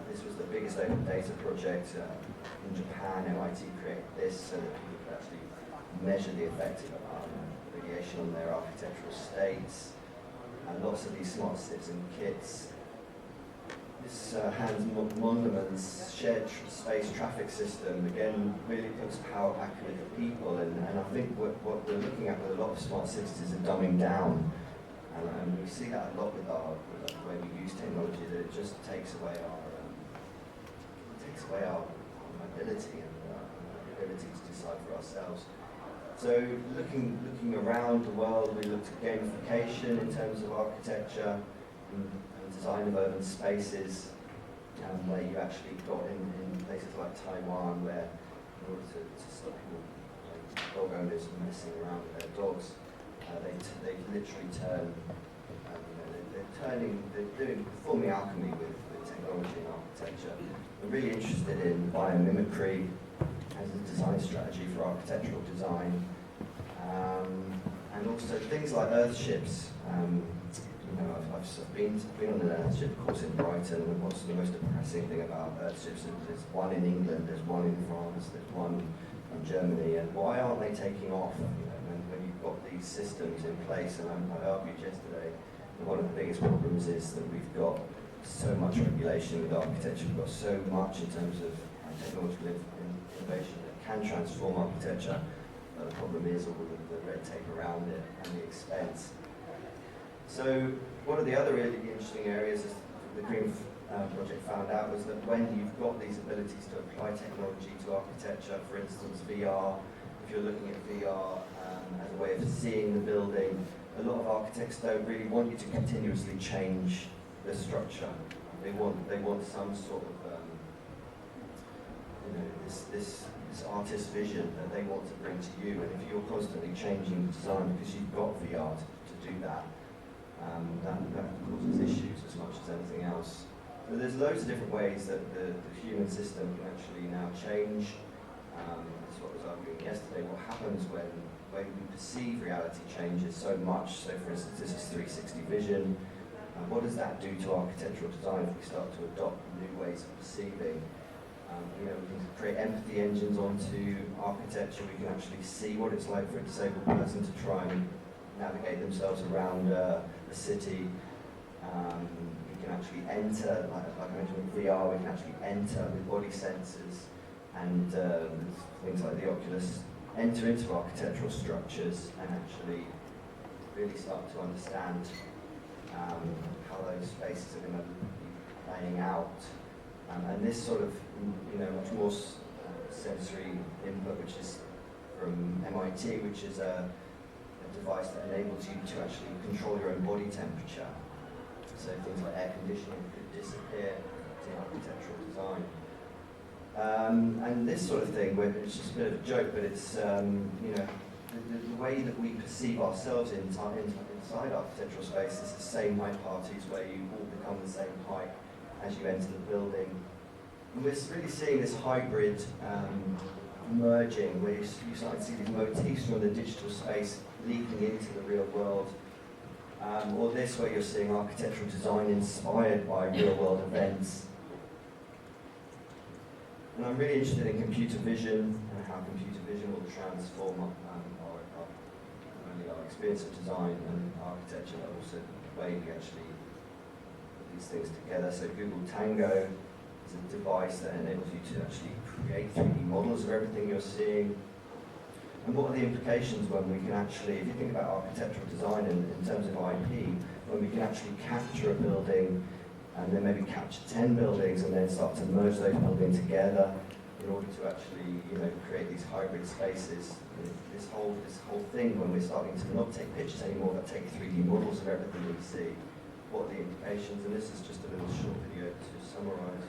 This was the biggest open data project in Japan. MIT created this so that people could actually measure the effect of radiation on their architectural states. And lots of these smart citizen kits. This Hans Mondeman's shared space traffic system, again, really puts power back with the people. And I think what we're looking at with a lot of smart cities is a dumbing down. And we see that a lot with the way we use technology, that it just takes away our mobility and our ability to decide for ourselves. So looking around the world, we looked at gamification in terms of architecture and design of urban spaces, where you actually got in places like Taiwan, where in order to stop people, dog owners from messing around with their dogs, they literally turn, they're performing alchemy with technology and architecture. I'm really interested in biomimicry as a design strategy for architectural design, and also things like earthships. I've been on an earthship course in Brighton, and what's the most depressing thing about earthships? There's one in England, there's one in France, there's one in Germany, and why aren't they taking off? When you've got these systems in place, and I argued yesterday, one of the biggest problems is that we've got so much regulation with architecture, we've got so much in terms of technological innovation that can transform architecture, but the problem is all the red tape around it and the expense. So one of the other really interesting areas that the Crean project found out was that when you've got these abilities to apply technology to architecture, for instance VR, if you're looking at VR as a way of seeing the building, a lot of architects don't really want you to continuously change the structure. They want some sort of this artist vision that they want to bring to you. And if you're constantly changing the design because you've got VR to do that, that causes issues as much as anything else. So there's loads of different ways that the human system can actually now change. That's what I was arguing yesterday. What happens when we perceive reality changes so much? So for instance, this is 360 vision. What does that do to architectural design if we start to adopt new ways of perceiving? We can create empathy engines onto architecture. We can actually see what it's like for a disabled person to try and navigate themselves around a city. We can actually enter, like I mentioned with VR, we can actually enter with body sensors and things like the Oculus, enter into architectural structures and actually really start to understand how those spaces are going to be playing out. And this sort of, much more sensory input, which is from MIT, which is a device that enables you to actually control your own body temperature. So things like air conditioning could disappear in architectural design. And this sort of thing, where it's just a bit of a joke, but it's, the way that we perceive ourselves inside architectural space is the same height parties where you all become the same height as you enter the building. And we're really seeing this hybrid merging, where you start to see these motifs from the digital space leaking into the real world. Or this, where you're seeing architectural design inspired by real-world events. And I'm really interested in computer vision and how computer vision will transform not only our experience of design and architecture, but also the way we actually put these things together. So Google Tango is a device that enables you to actually create 3D models of everything you're seeing. And what are the implications when we can actually, if you think about architectural design in terms of IP, when we can actually capture a building and then maybe capture 10 buildings and then start to merge those buildings together in order to actually, create these hybrid spaces. This whole thing, when we're starting to not take pictures anymore, but take 3D models of everything we see, what are the implications? And this is just a little short video to summarize.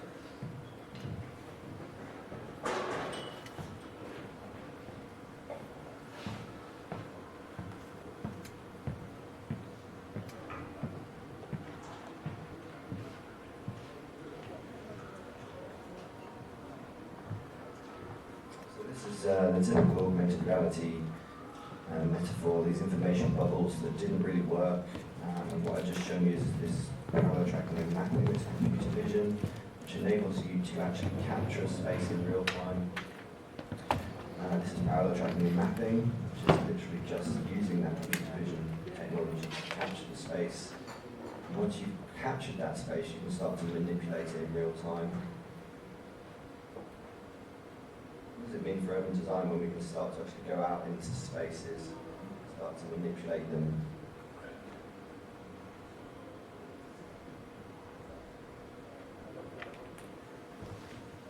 The typical augmented reality metaphor, these information bubbles that didn't really work. And what I've just shown you is this parallel tracking and mapping with computer vision, which enables you to actually capture a space in real time. This is parallel tracking and mapping, which is literally just using that computer vision technology to capture the space. And once you've captured that space, you can start to manipulate it in real time. What does it mean for urban design when we can start to actually go out into spaces, start to manipulate them?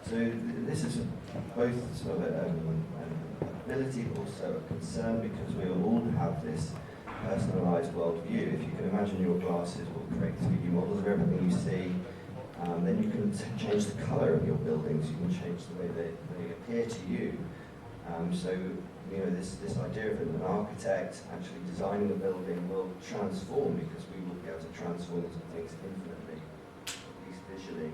So this is both sort of an ability but also a concern, because we all have this personalised worldview. If you can imagine your glasses will create 3D models of everything you see. Then you can change the colour of your buildings, you can change the way they appear to you. So, this idea of an architect actually designing a building will transform, because we will be able to transform into things infinitely, at least visually.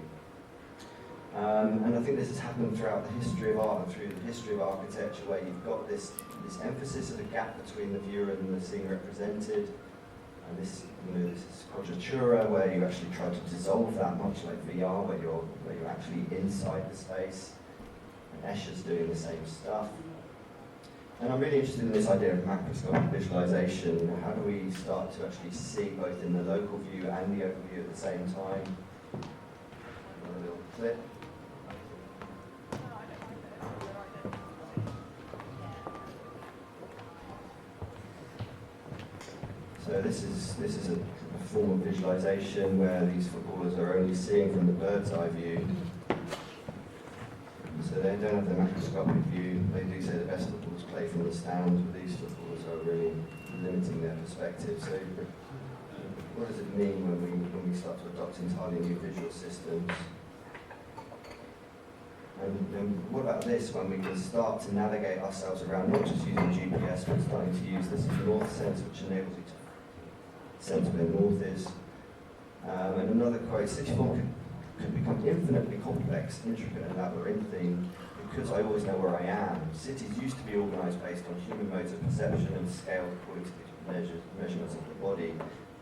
And I think this has happened throughout the history of art and through the history of architecture, where you've got this emphasis of a gap between the viewer and the scene represented. And this is quadratura, where you actually try to dissolve that, much like VR, where you're actually inside the space. And Escher's doing the same stuff. And I'm really interested in this idea of macroscopic visualization. How do we start to actually see both in the local view and the overview at the same time? Another little clip. So this is a form of visualization where these footballers are only seeing from the bird's eye view. So they don't have the macroscopic view. They do say the best footballers play from the stands, but these footballers are really limiting their perspective. So what does it mean when we start to adopt entirely new visual systems? And what about this, when we can start to navigate ourselves around, not just using GPS, but starting to use this north sense, which enables you to centre where north is. And another quote, city form could become infinitely complex, intricate and labyrinthine because I always know where I am. Cities used to be organised based on human modes of perception and scaled according to the measurements of the body.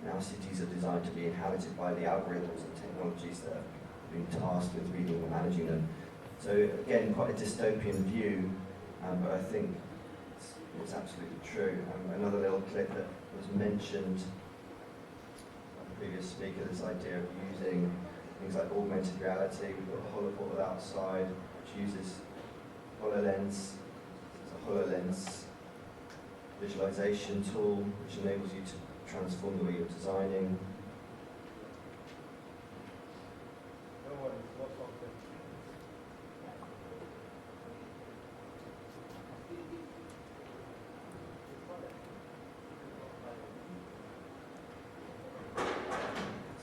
Now cities are designed to be inhabited by the algorithms and technologies that have been tasked with reading and managing them. So again, quite a dystopian view, but I think it's absolutely true. Another little clip that was mentioned by the previous speaker, this idea of using things like augmented reality. We've got a holoportal outside, which uses HoloLens. It's a HoloLens visualization tool, which enables you to transform the way you're designing.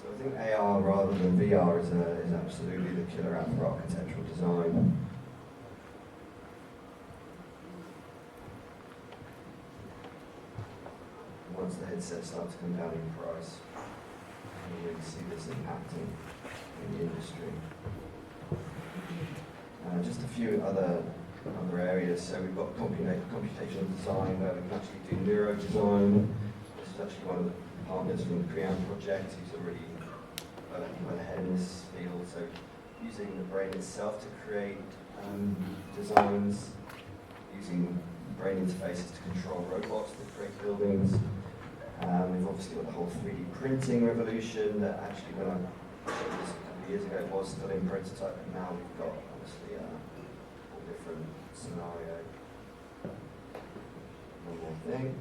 So I think AR rather than VR is absolutely the killer app for architectural design. Once the headsets start to come down in price, you really see this impacting in the industry. Just a few other areas. So we've got computational design, where we can actually do neuro design. This is actually one of the partners from the Cream project, who's already well ahead in this field. So using the brain itself to create designs, using brain interfaces to control robots that create buildings. We've obviously got the whole 3D printing revolution that actually, when I showed this a couple of years ago, was still in prototype, but now we've got obviously a whole different scenario. One more thing.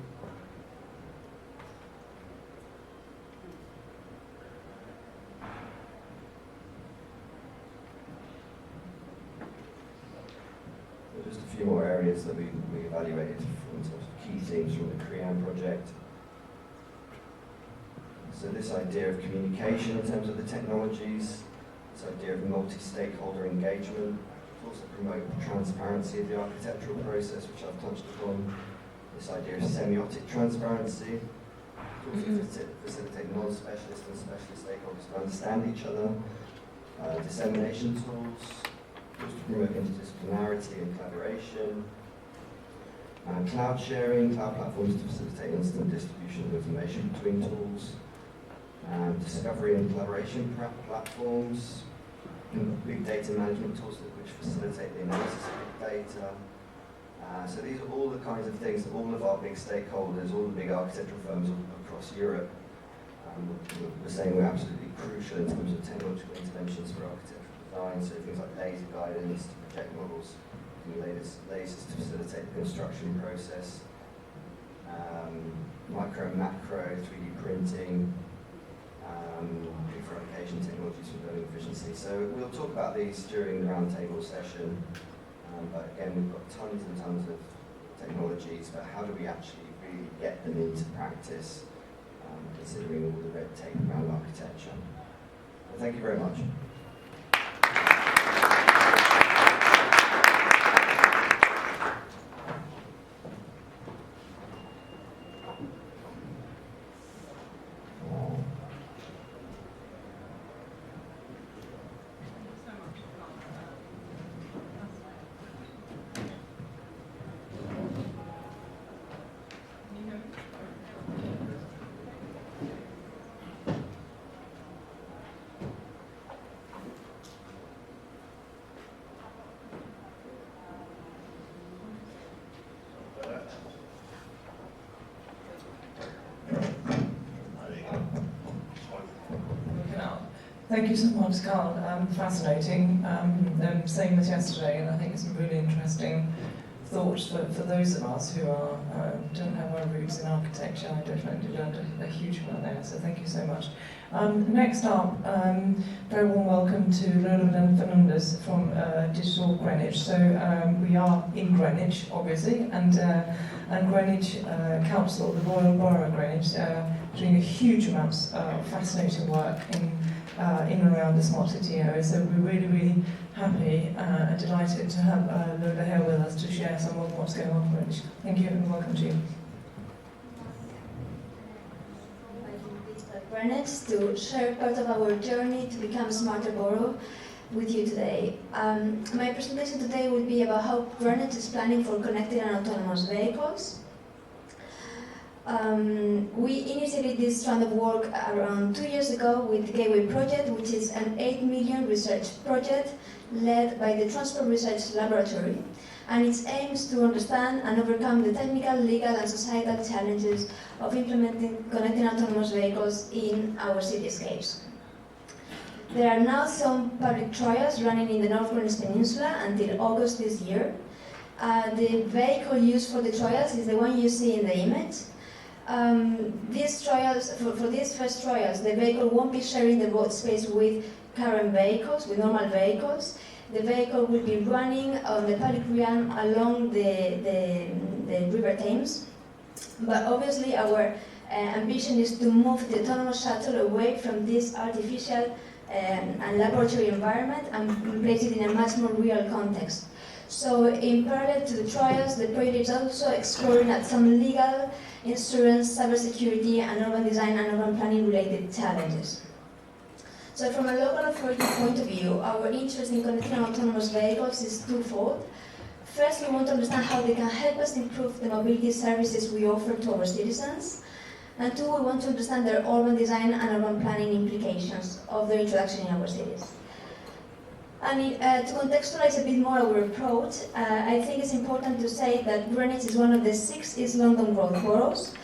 So just a few more areas that we evaluated in terms of key themes from the Cream project. So this idea of communication in terms of the technologies, this idea of multi-stakeholder engagement, also promote transparency of the architectural process, which I've touched upon. This idea of semiotic transparency, also facilitate non-specialist and specialist stakeholders to understand each other. Dissemination tools, to promote interdisciplinarity and collaboration. Cloud sharing, cloud platforms to facilitate instant distribution of information between tools. Discovery and collaboration platforms, and big data management tools which facilitate the analysis of big data. So these are all the kinds of things that all of our big stakeholders, all the big architectural firms across Europe, were saying were absolutely crucial in terms of technological interventions for architectural design. So things like laser guidance to project models, lasers to facilitate the construction process, micro and macro 3D printing, prefabrication technologies for building efficiency. So we'll talk about these during the roundtable session, but again, we've got tons and tons of technologies, but how do we actually really get them into practice, considering all the red tape around architecture? Well, thank you very much. Thank you so much, Carl. Fascinating. Same as yesterday, and I think it's a really interesting thought for those of us who don't have our roots in architecture. I definitely learned a huge amount there, so thank you so much. Next up, very warm welcome to Lola Fernandez from Digital Greenwich. So we are in Greenwich, obviously, and Greenwich Council, the Royal Borough of Greenwich, doing a huge amounts of fascinating work in and around the smart city area. So we're really, really happy and delighted to have Lola here with us to share some of what's going on in Greenwich. Thank you and welcome to you. Venice to share part of our journey to become a smarter borough with you today. My presentation today will be about how Greenwich is planning for connected and autonomous vehicles. We initiated this strand of work around 2 years ago with the Gateway Project, which is an 8 million research project led by the Transport Research Laboratory, and its aim is to understand and overcome the technical, legal and societal challenges of implementing connected autonomous vehicles in our cityscapes. There are now some public trials running in the North Greenwich Peninsula until August this year. The vehicle used for the trials is the one you see in the image. These trials, for these first trials, the vehicle won't be sharing the road space with current vehicles, with normal vehicles. The vehicle will be running on the public realm along the River Thames. But obviously our ambition is to move the autonomous shuttle away from this artificial and laboratory environment and place it in a much more real context. So in parallel to the trials, the project is also exploring at some legal, insurance, cybersecurity and urban design and urban planning related challenges. So from a local authority point of view, our interest in connected and autonomous vehicles is twofold. First, we want to understand how they can help us improve the mobility services we offer to our citizens. And two, we want to understand their urban design and urban planning implications of their introduction in our cities. And to contextualize a bit more our approach, I think it's important to say that Greenwich is one of the 6 East London growth boroughs.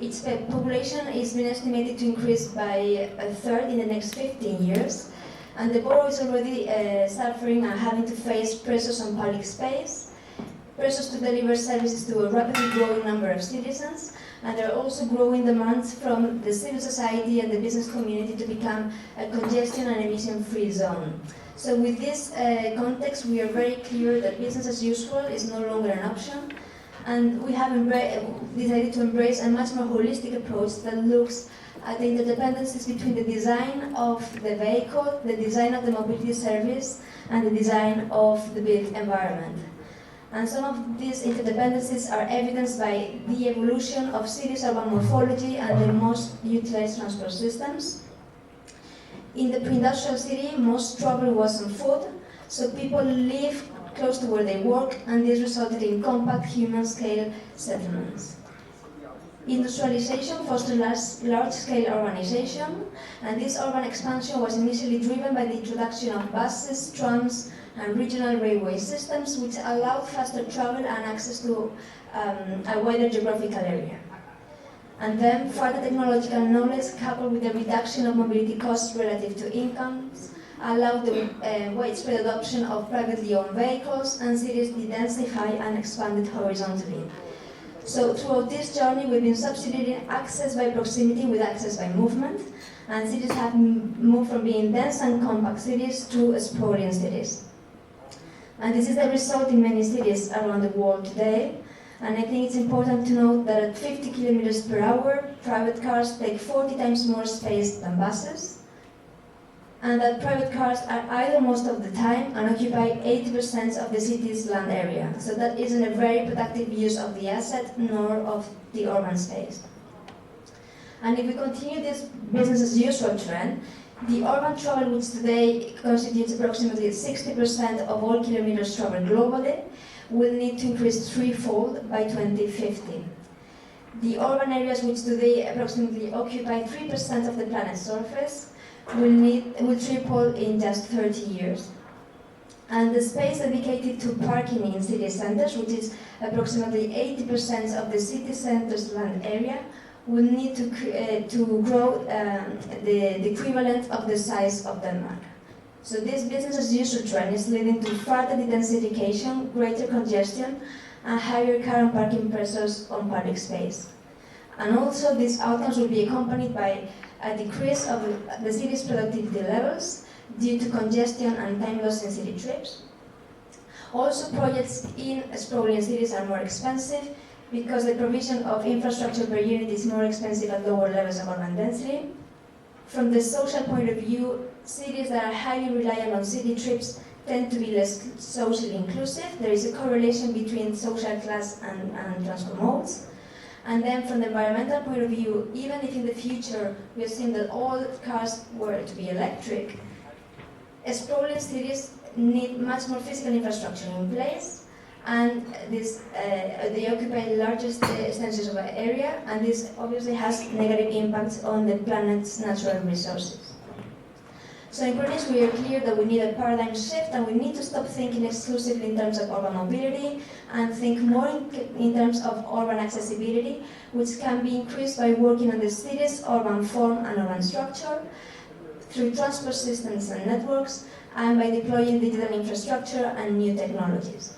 Its population is been estimated to increase by a third in the next 15 years. And the borough is already suffering and having to face pressures on public space, pressures to deliver services to a rapidly growing number of citizens, and there are also growing demands from the civil society and the business community to become a congestion and emission-free zone. So with this context, we are very clear that business as usual is no longer an option, and we have decided to embrace a much more holistic approach that looks at the interdependencies between the design of the vehicle, the design of the mobility service, and the design of the built environment. And some of these interdependencies are evidenced by the evolution of cities' urban morphology and the most utilized transport systems. In the pre-industrial city, most travel was on foot, so people live close to where they work, and this resulted in compact human-scale settlements. Industrialization fostered large-scale urbanization, and this urban expansion was initially driven by the introduction of buses, trams, and regional railway systems, which allowed faster travel and access to a wider geographical area. And then further technological knowledge, coupled with the reduction of mobility costs relative to incomes, allowed the widespread adoption of privately owned vehicles, and cities densify and expanded horizontally. So throughout this journey, we've been substituting access by proximity with access by movement, and cities have moved from being dense and compact cities to sprawling cities. And this is the result in many cities around the world today. And I think it's important to note that at 50 kilometers per hour, private cars take 40 times more space than buses, and that private cars are idle most of the time and occupy 80% of the city's land area. So that isn't a very productive use of the asset, nor of the urban space. And if we continue this business as usual trend, the urban travel, which today constitutes approximately 60% of all kilometers traveled globally, will need to increase threefold by 2050. The urban areas, which today approximately occupy 3% of the planet's surface, will triple in just 30 years. And the space dedicated to parking in city centers, which is approximately 80% of the city center's land area, will need to grow the equivalent of the size of Denmark. So this business as usual trend is leading to further dedensification, greater congestion, and higher car and parking pressures on public space. And also these outcomes will be accompanied by a decrease of the city's productivity levels due to congestion and time loss in city trips. Also, projects in sprawling cities are more expensive because the provision of infrastructure per unit is more expensive at lower levels of urban density. From the social point of view, cities that are highly reliant on city trips tend to be less socially inclusive. There is a correlation between social class and transport modes. And then from the environmental point of view, even if in the future we assume that all cars were to be electric, sprawling cities need much more physical infrastructure in place, and they occupy the largest extensions of an area, and this obviously has negative impacts on the planet's natural resources. So in Greenwich, we are clear that we need a paradigm shift, and we need to stop thinking exclusively in terms of urban mobility and think more in terms of urban accessibility, which can be increased by working on the city's urban form and urban structure, through transport systems and networks, and by deploying digital infrastructure and new technologies.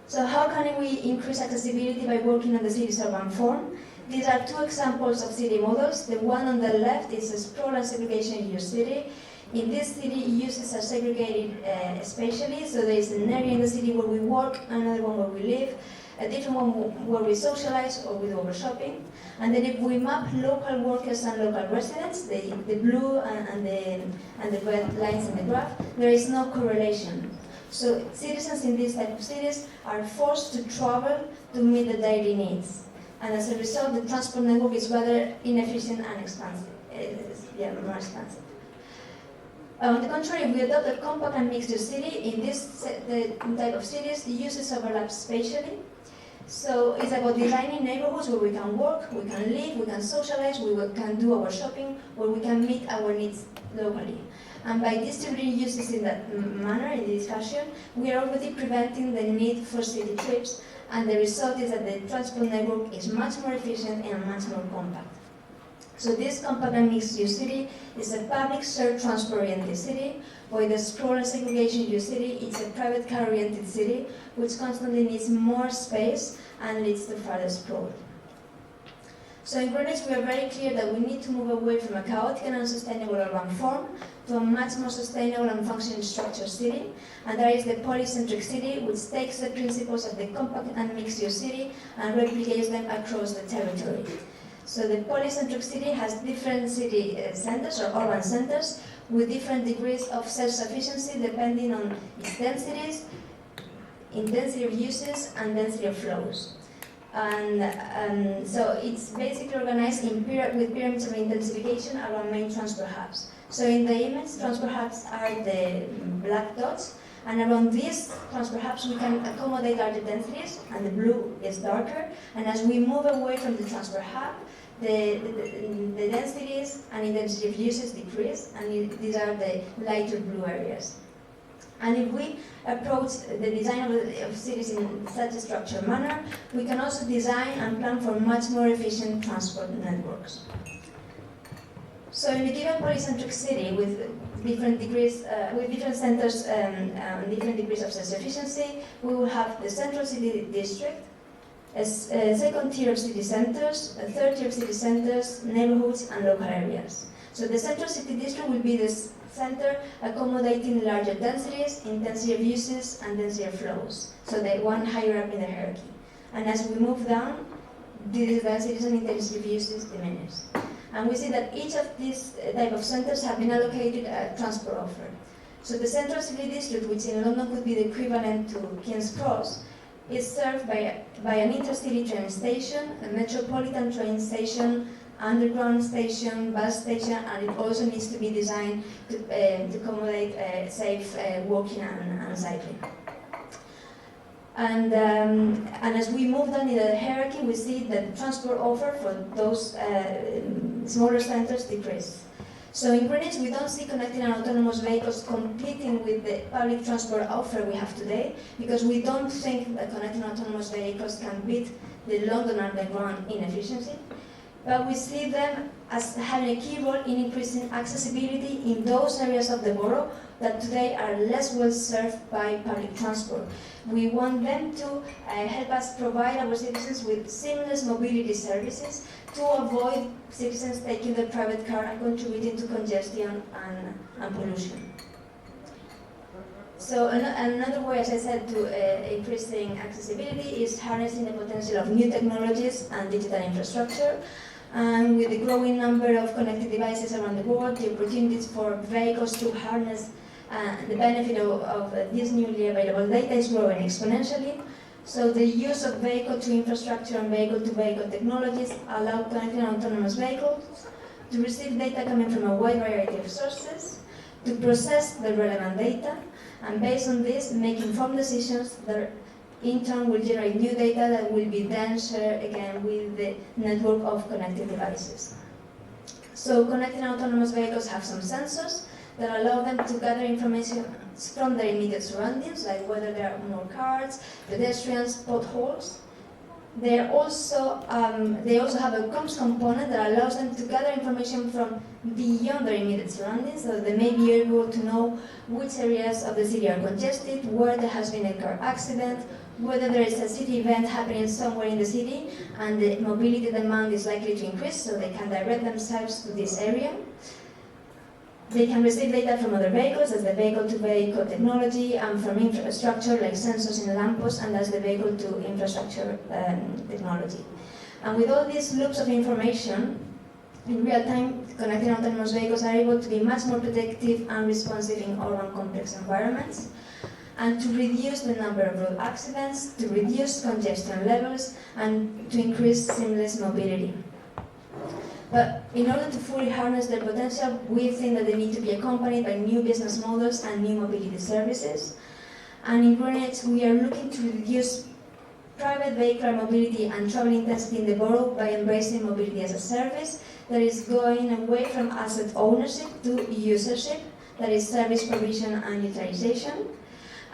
So how can we increase accessibility by working on the city's urban form? These are two examples of city models. The one on the left is a sprawl and segregation use city. In this city, uses are segregated spatially, so there is an area in the city where we work, another one where we live, a different one where we socialize or we do our shopping. And then if we map local workers and local residents, the blue and the red lines in the graph, there is no correlation. So citizens in these type of cities are forced to travel to meet the daily needs. And as a result, the transport network is rather inefficient and expansive. More expansive. On the contrary, if we adopt a compact and mixed-use city, in this type of cities, the uses overlap spatially. So it's about designing neighborhoods where we can work, we can live, we can socialize, we can do our shopping, where we can meet our needs locally. And by distributing uses in that manner, in this fashion, we are already preventing the need for city trips, and the result is that the transport network is much more efficient and much more compact. So this compact and mixed-use city is a public shared transport-oriented city, while the sprawl and segregation-use city is a private car-oriented city, which constantly needs more space and leads to further sprawl. So in Greenwich, we are very clear that we need to move away from a chaotic and unsustainable urban form to a much more sustainable and functioning structured city, and that is the polycentric city, which takes the principles of the compact and mixed-use city and replicates them across the territory. So the polycentric city has different city centers or urban centers with different degrees of self-sufficiency depending on its densities, intensity of uses, and density of flows. And so it's basically organized with pyramids of intensification around main transport hubs. So in the image, transport hubs are the black dots, and around these transport hubs we can accommodate larger densities, and the blue is darker. And as we move away from the transport hub, the densities and intensity of uses decrease, and these are the lighter blue areas. And if we approach the design of cities in such a structured manner, we can also design and plan for much more efficient transport networks. So in a given polycentric city with different degrees, with different centers and different degrees of self-sufficiency, we will have the central city district, a second tier of city centers, a third tier of city centers, neighborhoods, and local areas. So the central city district will be this center accommodating larger densities, intensity of uses, and density of flows. So the one higher up in the hierarchy. And as we move down, these densities and intensity of uses diminish. And we see that each of these type of centers have been allocated a transport offer. So the central city district, which in London could be the equivalent to King's Cross, is served by an intercity train station, a metropolitan train station, underground station, bus station, and it also needs to be designed to accommodate safe walking and cycling. And as we move down in the hierarchy, we see that the transport offer for those smaller centers decrease. So in Greenwich, we don't see connected and autonomous vehicles competing with the public transport offer we have today, because we don't think that connected and autonomous vehicles can beat the London Underground in efficiency. But we see them as having a key role in increasing accessibility in those areas of the borough that today are less well served by public transport. We want them to help us provide our citizens with seamless mobility services to avoid citizens taking their private car and contributing to congestion and pollution. So another way, as I said, to increasing accessibility is harnessing the potential of new technologies and digital infrastructure. And with the growing number of connected devices around the world, the opportunities for vehicles to harness the benefit of this newly available data is growing exponentially. So the use of vehicle-to-infrastructure and vehicle-to-vehicle technologies allow connected and autonomous vehicles to receive data coming from a wide variety of sources, to process the relevant data, and based on this, make informed decisions that in turn will generate new data that will be then shared again with the network of connected devices. So connected and autonomous vehicles have some sensors that allow them to gather information from their immediate surroundings, like whether there are more cars, pedestrians, potholes. They also have a comms component that allows them to gather information from beyond their immediate surroundings, so they may be able to know which areas of the city are congested, where there has been a car accident, whether there is a city event happening somewhere in the city and the mobility demand is likely to increase, so they can direct themselves to this area. They can receive data from other vehicles, as the vehicle-to-vehicle technology, and from infrastructure like sensors in lampposts, and as the vehicle-to-infrastructure technology. And with all these loops of information, in real time, connected autonomous vehicles are able to be much more predictive and responsive in urban complex environments, and to reduce the number of road accidents, to reduce congestion levels, and to increase seamless mobility. But in order to fully harness their potential, we think that they need to be accompanied by new business models and new mobility services. And in Greenwich, we are looking to reduce private vehicular mobility and travel intensity in the borough by embracing mobility as a service that is going away from asset ownership to usership, that is service provision and utilization.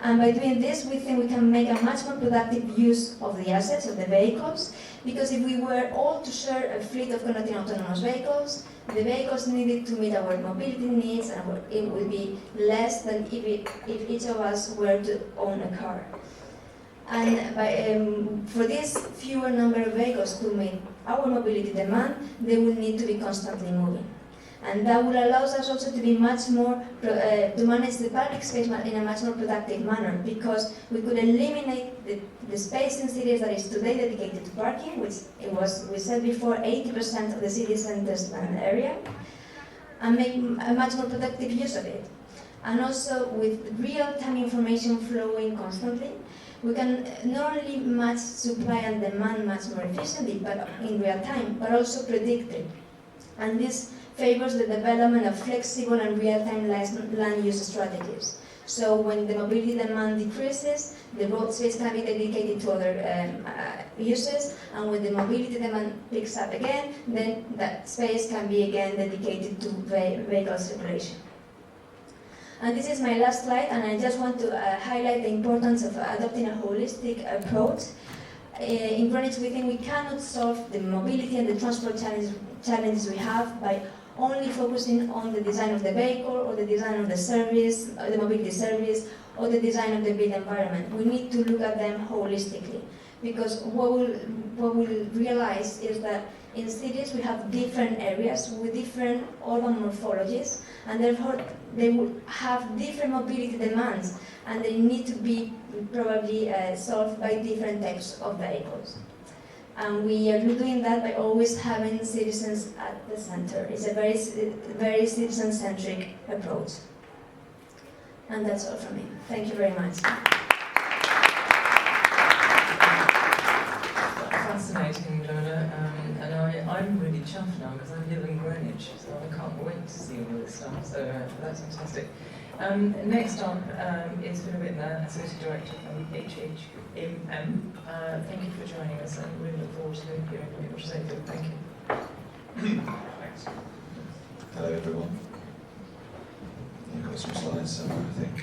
And by doing this, we think we can make a much more productive use of the assets, of the vehicles, because if we were all to share a fleet of connected autonomous vehicles, the vehicles needed to meet our mobility needs, and it would be less than if each of us were to own a car. And for this fewer number of vehicles to meet our mobility demand, they will need to be constantly moving. And that will allow us also to be much more, to manage the public space in a much more productive manner, because we could eliminate the space in cities that is today dedicated to parking, which we said before, 80% of the city center's land area, and make a much more productive use of it. And also with real-time information flowing constantly, we can not only match supply and demand much more efficiently, but in real time, but also predict it. And this favors the development of flexible and real-time land use strategies. So when the mobility demand decreases, the road space can be dedicated to other uses, and when the mobility demand picks up again, then that space can be again dedicated to vehicle circulation. And this is my last slide, and I just want to highlight the importance of adopting a holistic approach. In Greenwich, we think we cannot solve the mobility and the transport challenges we have by only focusing on the design of the vehicle, or the design of the service, or the mobility service, or the design of the built environment. We need to look at them holistically, because what we'll realize is that in cities we have different areas with different urban morphologies, and therefore they will have different mobility demands, and they need to be probably solved by different types of vehicles. And we are doing that by always having citizens at the center. It's a very citizen-centric approach. And that's all from me. Thank you very much. Fascinating, Lola, and I'm really chuffed now because I live in Greenwich, so I can't wait to see all this stuff, so that's fantastic. Next up is Phil Whitner, Associate Director from HHMM. Thank you for joining us, and we look forward to hearing what you have to say. Thank you. Thanks. Hello everyone. You've got some slides somewhere, I think.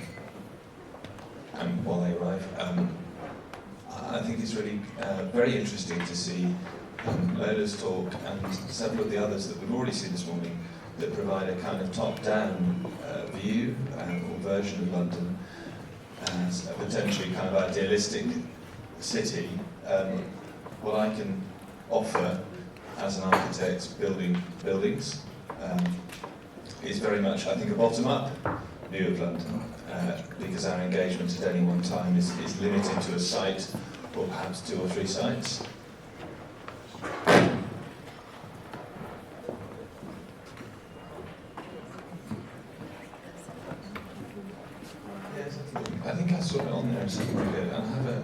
While they arrive, I think it's really very interesting to see Lola's talk and several of the others that we've already seen this morning that provide a kind of top-down view or version of London as a potentially kind of idealistic city. What I can offer as an architect building buildings is very much, I think, a bottom-up view of London, because our engagement at any one time is limited to a site or perhaps 2 or 3 sites. I think I saw it on there a second ago, and I have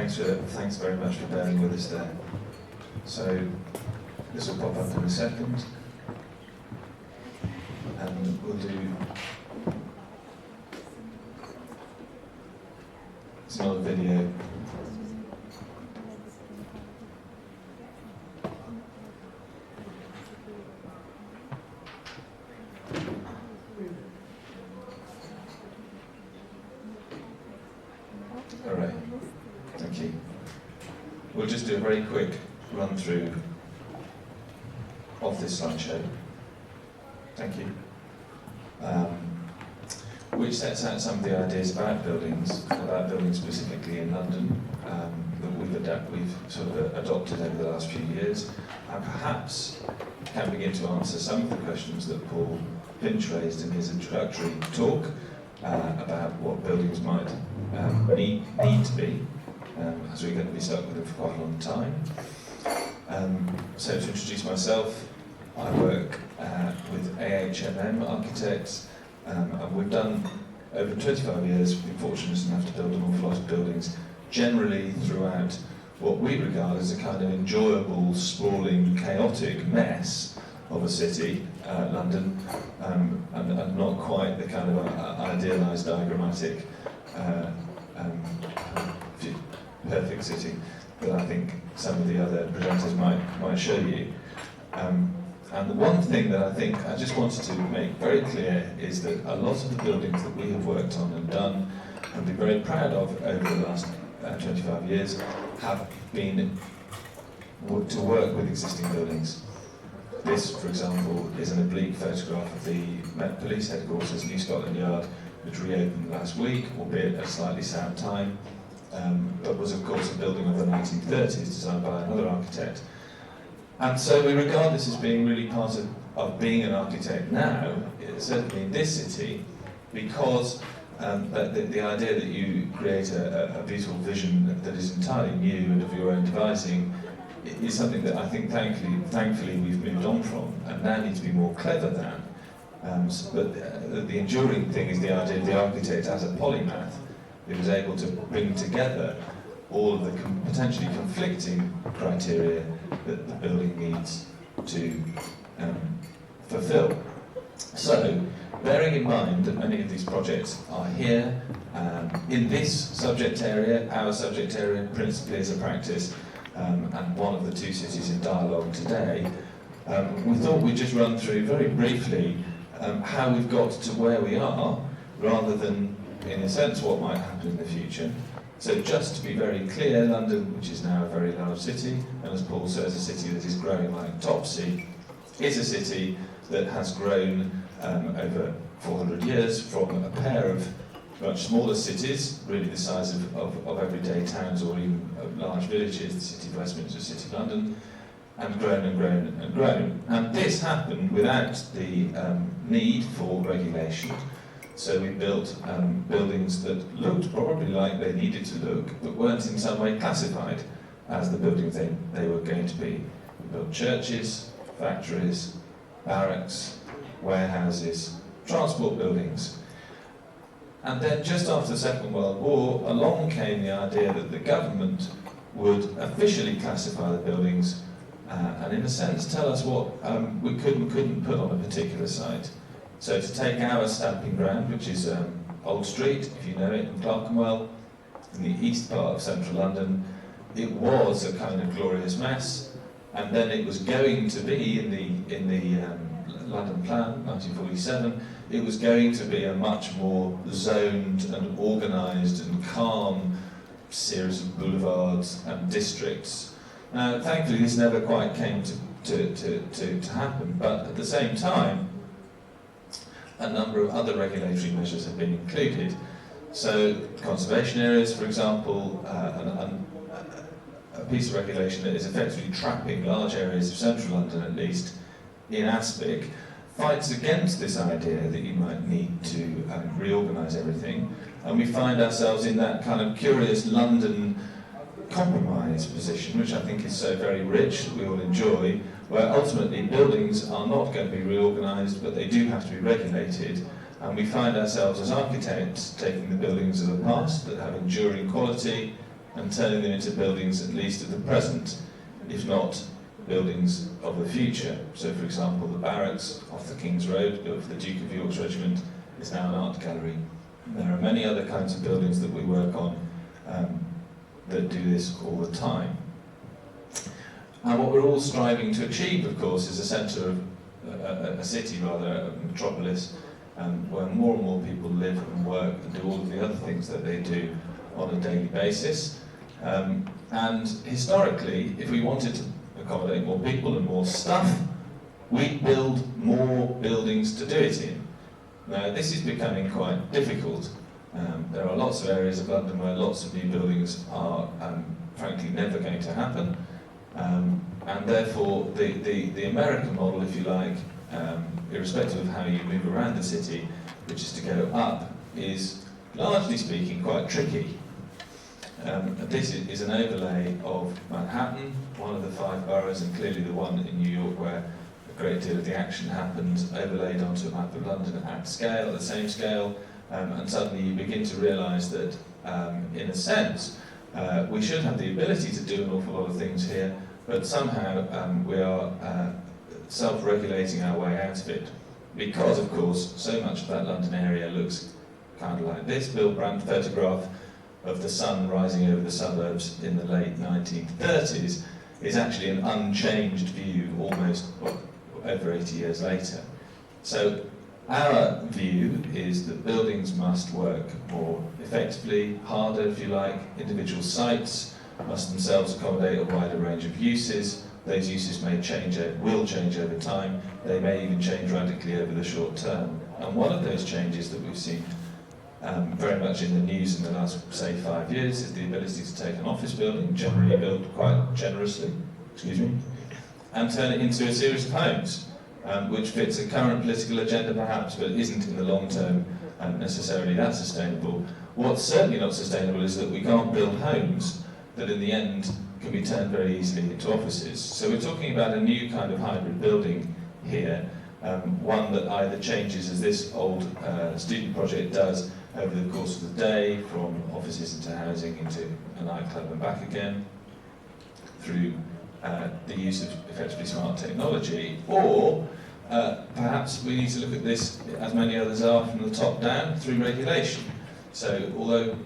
thanks very much for bearing with us there. So this will pop up in a second, and we'll do. It's not a video. All right. Thank you. We'll just do a very quick run through of this slideshow. Thank you. Which sets out some of the ideas about buildings specifically in London, that we've sort of adopted over the last few years, and perhaps can begin to answer some of the questions that Paul Finch raised in his introductory talk about what buildings might need to be, as we're going to be stuck with them for quite a long time. So to introduce myself, I work with AHMM Architects, and we've done, over 25 years, we've been fortunate enough to build an awful lot of buildings, generally throughout what we regard as a kind of enjoyable, sprawling, chaotic mess of a city, London, and not quite the kind of idealised, diagrammatic, perfect city that I think some of the other presenters might show you. And the one thing that I think I just wanted to make very clear is that a lot of the buildings that we have worked on and done and been very proud of over the last 25 years have been to work with existing buildings. This, for example, is an oblique photograph of the Met Police headquarters, New Scotland Yard, which reopened last week, albeit at a slightly sad time, but was of course a building of the 1930s designed by another architect. And so we regard this as being really part of being an architect now, certainly in this city, because the idea that you create a beautiful vision that is entirely new and of your own devising is something that I think thankfully we've moved on from and now need to be more clever than. But the enduring thing is the idea of the architect as a polymath who was able to bring together all of the potentially conflicting criteria that the building needs to fulfill. So, bearing in mind that many of these projects are here in this subject area, our subject area principally as a practice, and one of the two cities in dialogue today, we thought we'd just run through very briefly how we've got to where we are, rather than, in a sense, what might happen in the future. So just to be very clear, London, which is now a very large city, and as Paul says, a city that is growing like Topsy, is a city that has grown over 400 years from a pair of much smaller cities, really the size of everyday towns or even large villages, the City of Westminster, City of London, and grown and grown and grown. And this happened without the need for regulation. So we built buildings that looked probably like they needed to look, but weren't in some way classified as the buildings they were going to be. We built churches, factories, barracks, warehouses, transport buildings. And then just after the Second World War, along came the idea that the government would officially classify the buildings and in a sense tell us what we could and couldn't put on a particular site. So to take our stamping ground, which is Old Street, if you know it, in Clerkenwell, in the east part of central London, it was a kind of glorious mess, and then it was going to be in the London Plan, 1947, it was going to be a much more zoned and organised and calm series of boulevards and districts. Now, thankfully, this never quite came to happen, but at the same time, a number of other regulatory measures have been included. So, conservation areas, for example, a piece of regulation that is effectively trapping large areas of central London, at least, in aspic, fights against this idea that you might need to reorganise everything. And we find ourselves in that kind of curious London compromise position, which I think is so very rich, that we all enjoy, where ultimately buildings are not going to be reorganised, but they do have to be regulated. And we find ourselves as architects taking the buildings of the past that have enduring quality, and turning them into buildings at least of the present, if not buildings of the future. So, for example, the barracks off the King's Road, built for the Duke of York's regiment, is now an art gallery. There are many other kinds of buildings that we work on that do this all the time. And what we're all striving to achieve, of course, is a centre of a city, rather, a metropolis, where more and more people live and work and do all of the other things that they do on a daily basis. And historically, if we wanted to accommodate more people and more stuff, we'd build more buildings to do it in. Now, this is becoming quite difficult. There are lots of areas of London where lots of new buildings are, frankly, never going to happen. And therefore, the American model, if you like, irrespective of how you move around the city, which is to go up, is, largely speaking, quite tricky. This is an overlay of Manhattan, one of the 5 boroughs, and clearly the one in New York where a great deal of the action happens, overlaid onto a map of London at scale, the same scale, and suddenly you begin to realise that, in a sense, we should have the ability to do an awful lot of things here, but somehow we are self-regulating our way out of it. Because, of course, so much of that London area looks kind of like this. Bill Brandt photograph of the sun rising over the suburbs in the late 1930s is actually an unchanged view almost over 80 years later. So our view is that buildings must work more effectively, harder if you like. Individual sites must themselves accommodate a wider range of uses. Those uses may change, will change over time. They may even change radically over the short term. And one of those changes that we've seen very much in the news in the last, say, 5 years is the ability to take an office building, generally built quite generously, and turn it into a series of homes, which fits a current political agenda perhaps, but isn't in the long term necessarily that sustainable. What's certainly not sustainable is that we can't build homes that in the end can be turned very easily into offices. So we're talking about a new kind of hybrid building here, one that either changes, as this old student project does, over the course of the day, from offices into housing, into a nightclub and back again, through the use of effectively smart technology, or perhaps we need to look at this, as many others are, from the top down, through regulation. So, although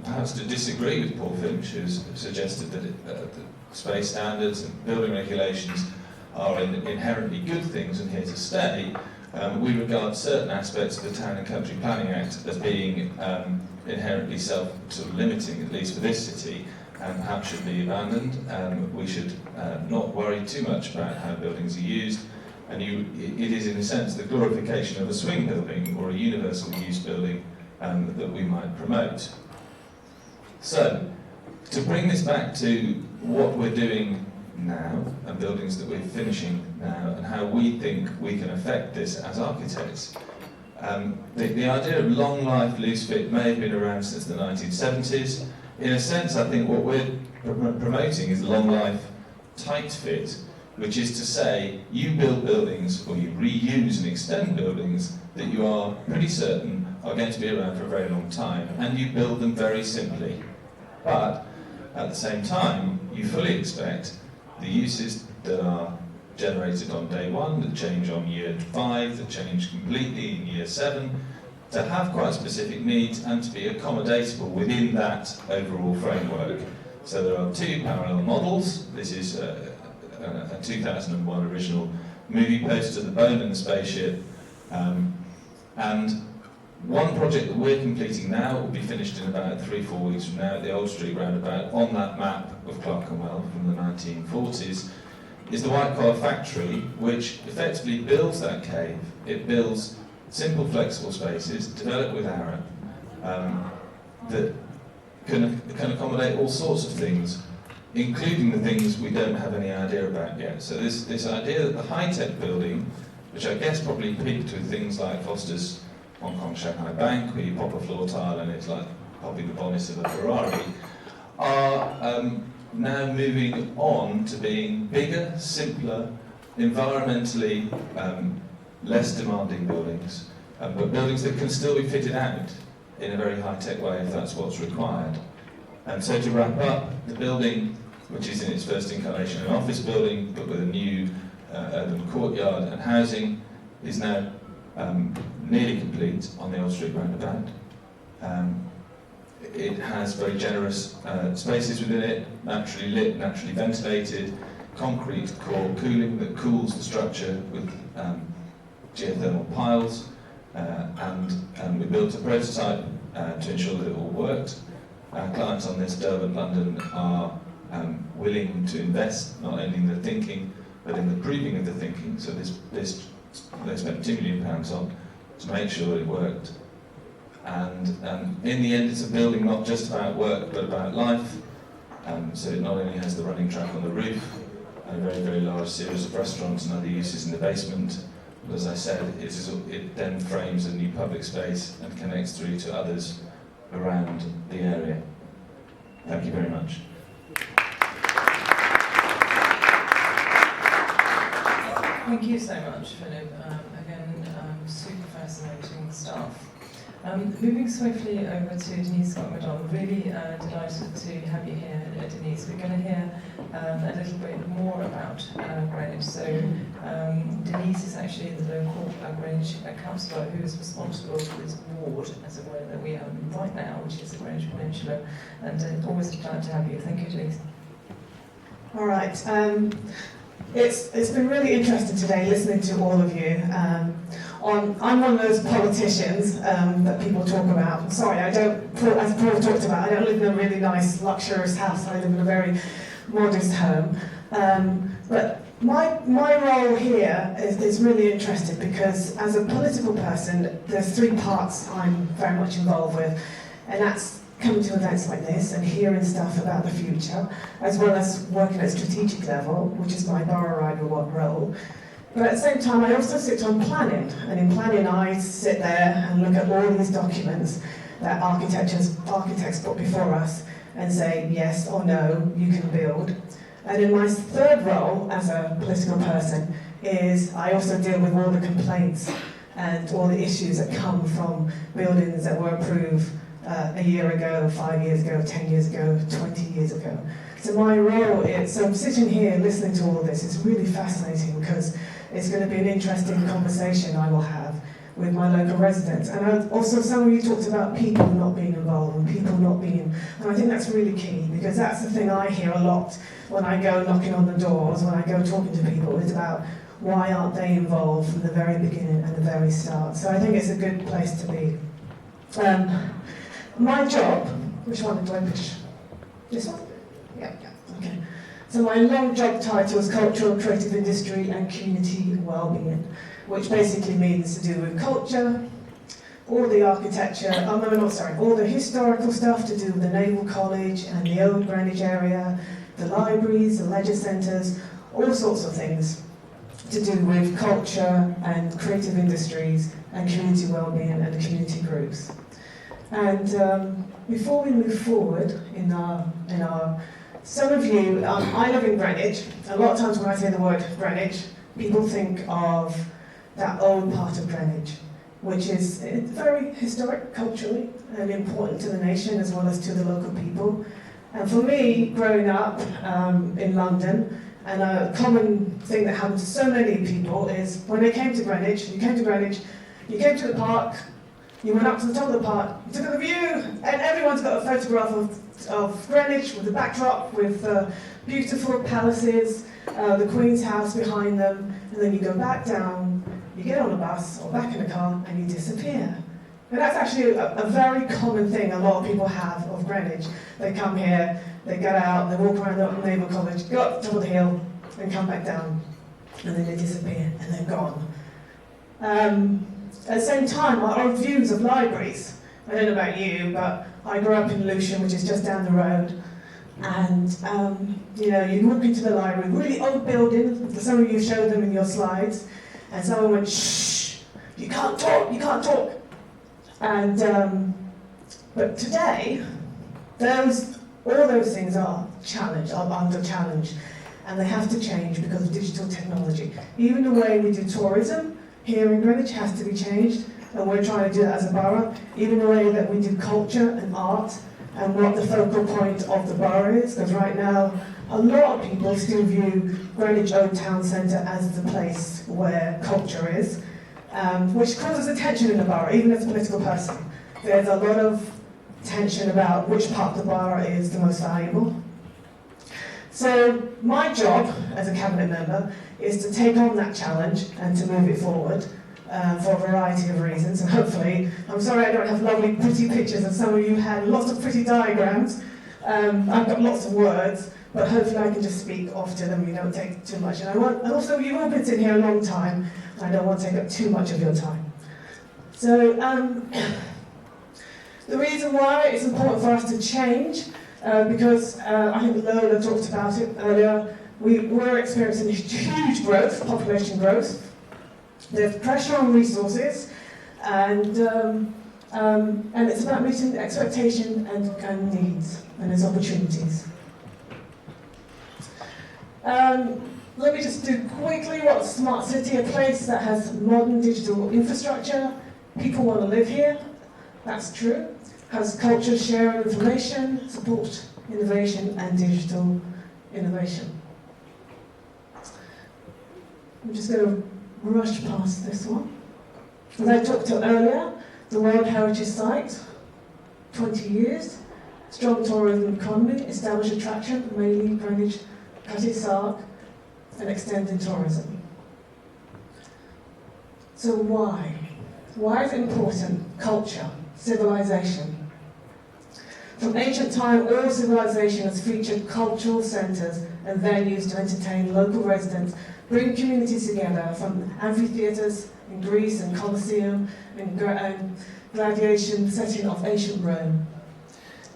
perhaps to disagree with Paul Finch, who's suggested that the space standards and building regulations are inherently good things and here to stay, we regard certain aspects of the Town and Country Planning Act as being inherently self-limiting, at least for this city, and perhaps should be abandoned. We should not worry too much about how buildings are used, and it is in a sense the glorification of a swing building or a universal use building that we might promote. So, to bring this back to what we're doing now, and buildings that we're finishing now, and how we think we can affect this as architects. The idea of long life loose fit may have been around since the 1970s. In a sense, I think what we're promoting is long life tight fit, which is to say, you build buildings, or you reuse and extend buildings that you are pretty certain are going to be around for a very long time, and you build them very simply. But at the same time, you fully expect the uses that are generated on day 1, that change on year 5, that change completely in year 7, to have quite specific needs and to be accommodatable within that overall framework. So there are 2 parallel models. This is a 2001 original movie poster, The Bone and the Spaceship. And one project that we're completing now will be finished in about 3-4 weeks from now at the Old Street roundabout on that map of Clerkenwell from the 1940s, is the White Collar Factory, which effectively builds that cave. It builds simple, flexible spaces developed with Arab that can accommodate all sorts of things, including the things we don't have any idea about yet. So this idea that the high-tech building, which I guess probably peaked with things like Foster's Hong Kong Shanghai Bank, where you pop a floor tile and it's like popping the bonnet of a Ferrari, are now moving on to being bigger, simpler, environmentally less demanding buildings, but buildings that can still be fitted out in a very high-tech way if that's what's required. And so to wrap up, the building, which is in its first incarnation an office building, but with a new urban courtyard and housing, is now nearly complete on the Old Street roundabout. It has very generous spaces within it, naturally lit, naturally ventilated, concrete core cooling that cools the structure with geothermal piles, and we built a prototype to ensure that it all worked. Our clients on this, Dove and London, are willing to invest not only in the thinking but in the proving of the thinking. So this they spent £2 million on to make sure it worked. And in the end, it's a building not just about work but about life. So it not only has the running track on the roof and a very, very large series of restaurants and other uses in the basement, but as I said, it then frames a new public space and connects through to others around the area. Thank you very much. Thank you so much, Philip. Again, super fascinating stuff. Moving swiftly over to Denise Scott-McDonald, really delighted to have you here, Denise. We're going to hear a little bit more about Greenwich. So Denise is actually the local Greenwich councillor who is responsible for this ward, as it were, that we are in right now, which is the Greenwich Peninsula. And always glad to have you. Thank you, Denise. All right. It's been really interesting today listening to all of you. I'm one of those politicians that people talk about. Sorry, I don't, as Paul talked about, I don't live in a really nice, luxurious house. I live in a very modest home. But my role here is really interesting because as a political person, there's three parts I'm very much involved with, and that's coming to events like this and hearing stuff about the future, as well as working at strategic level, which is my borough rider role. But at the same time, I also sit on planning, and in planning I sit there and look at all these documents that architects put before us and say yes or no, you can build. And in my third role as a political person is I also deal with all the complaints and all the issues that come from buildings that were approved a year ago, 5 years ago, 10 years ago, 20 years ago. So my role is, so I'm sitting here listening to all this, it's really fascinating because it's going to be an interesting conversation I will have with my local residents. And also some of you talked about people not being involved and people not being, and I think that's really key because that's the thing I hear a lot when I go knocking on the doors, when I go talking to people, is about why aren't they involved from the very beginning and the very start. So I think it's a good place to be. My job, which one do I push? This one? Yeah, okay. So my long job title is Cultural, Creative Industry and Community Wellbeing, which basically means to do with culture, all the architecture, all the historical stuff to do with the Naval College and the old Greenwich area, the libraries, the leisure centres, all sorts of things to do with culture and creative industries and community wellbeing and community groups. And before we move forward in our some of you, I live in Greenwich. A lot of times when I say the word Greenwich, people think of that old part of Greenwich, which is very historic culturally and important to the nation as well as to the local people. And for me, growing up in London, and a common thing that happened to so many people is when they came to Greenwich, you came to the park, you went up to the top of the park, you took a view, and everyone's got a photograph of Greenwich with a backdrop with beautiful palaces, the Queen's house behind them, and then you go back down, you get on a bus or back in a car, and you disappear. And that's actually a very common thing a lot of people have of Greenwich. They come here, they get out, they walk around the Naval College, go up the top of the hill, and come back down, and then they disappear, and they're gone. At the same time, our old views of libraries, I don't know about you, but I grew up in Lewisham, which is just down the road, and you walk into the library, really old building, some of you showed them in your slides, and someone went, shh, you can't talk. And but today, all those things are under challenge, and they have to change because of digital technology. Even the way we do tourism here in Greenwich has to be changed, and we're trying to do that as a borough. Even the way that we do culture and art and what the focal point of the borough is, because right now a lot of people still view Greenwich Old Town Centre as the place where culture is, which causes a tension in the borough, even as a political person. There's a lot of tension about which part of the borough is the most valuable. So my job as a cabinet member is to take on that challenge and to move it forward for a variety of reasons. And hopefully, I'm sorry I don't have lovely pretty pictures, and some of you had lots of pretty diagrams. I've got lots of words, but hopefully I can just speak often and we don't take too much. And also you've all been sitting here a long time, and I don't want to take up too much of your time. So the reason why it's important for us to change, because I think Lola talked about it earlier, we're experiencing huge growth, population growth. There's pressure on resources, and it's about meeting expectation and needs, and there's opportunities. Let me just do quickly what's Smart City, a place that has modern digital infrastructure. People want to live here, that's true. Has culture, share information, support innovation and digital innovation. I'm just going to rush past this one. As I talked about earlier, the World Heritage Site, 20 years, strong tourism economy, established attraction, mainly Greenwich, Cutty Sark, and extended tourism. So why? Why is it important? Culture, civilization. From ancient time, all civilization has featured cultural centres and venues to entertain local residents, bring communities together, from amphitheatres in Greece and Colosseum and gladiation setting of ancient Rome.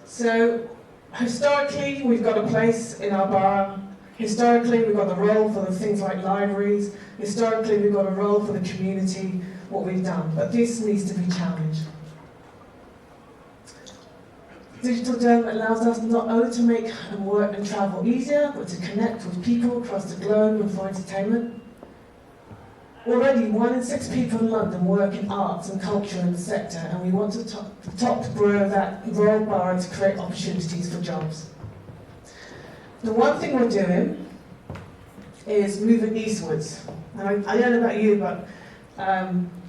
So historically, we've got a place in our borough. Historically, we've got a role for the things like libraries. Historically, we've got a role for the community, what we've done. But this needs to be challenged. Digital development allows us not only to make and work and travel easier, but to connect with people across the globe and for entertainment. Already, 1 in 6 people in London work in arts and culture in the sector, and we want to grow that Royal Borough to create opportunities for jobs. The one thing we're doing is moving eastwards. And I don't know about you, but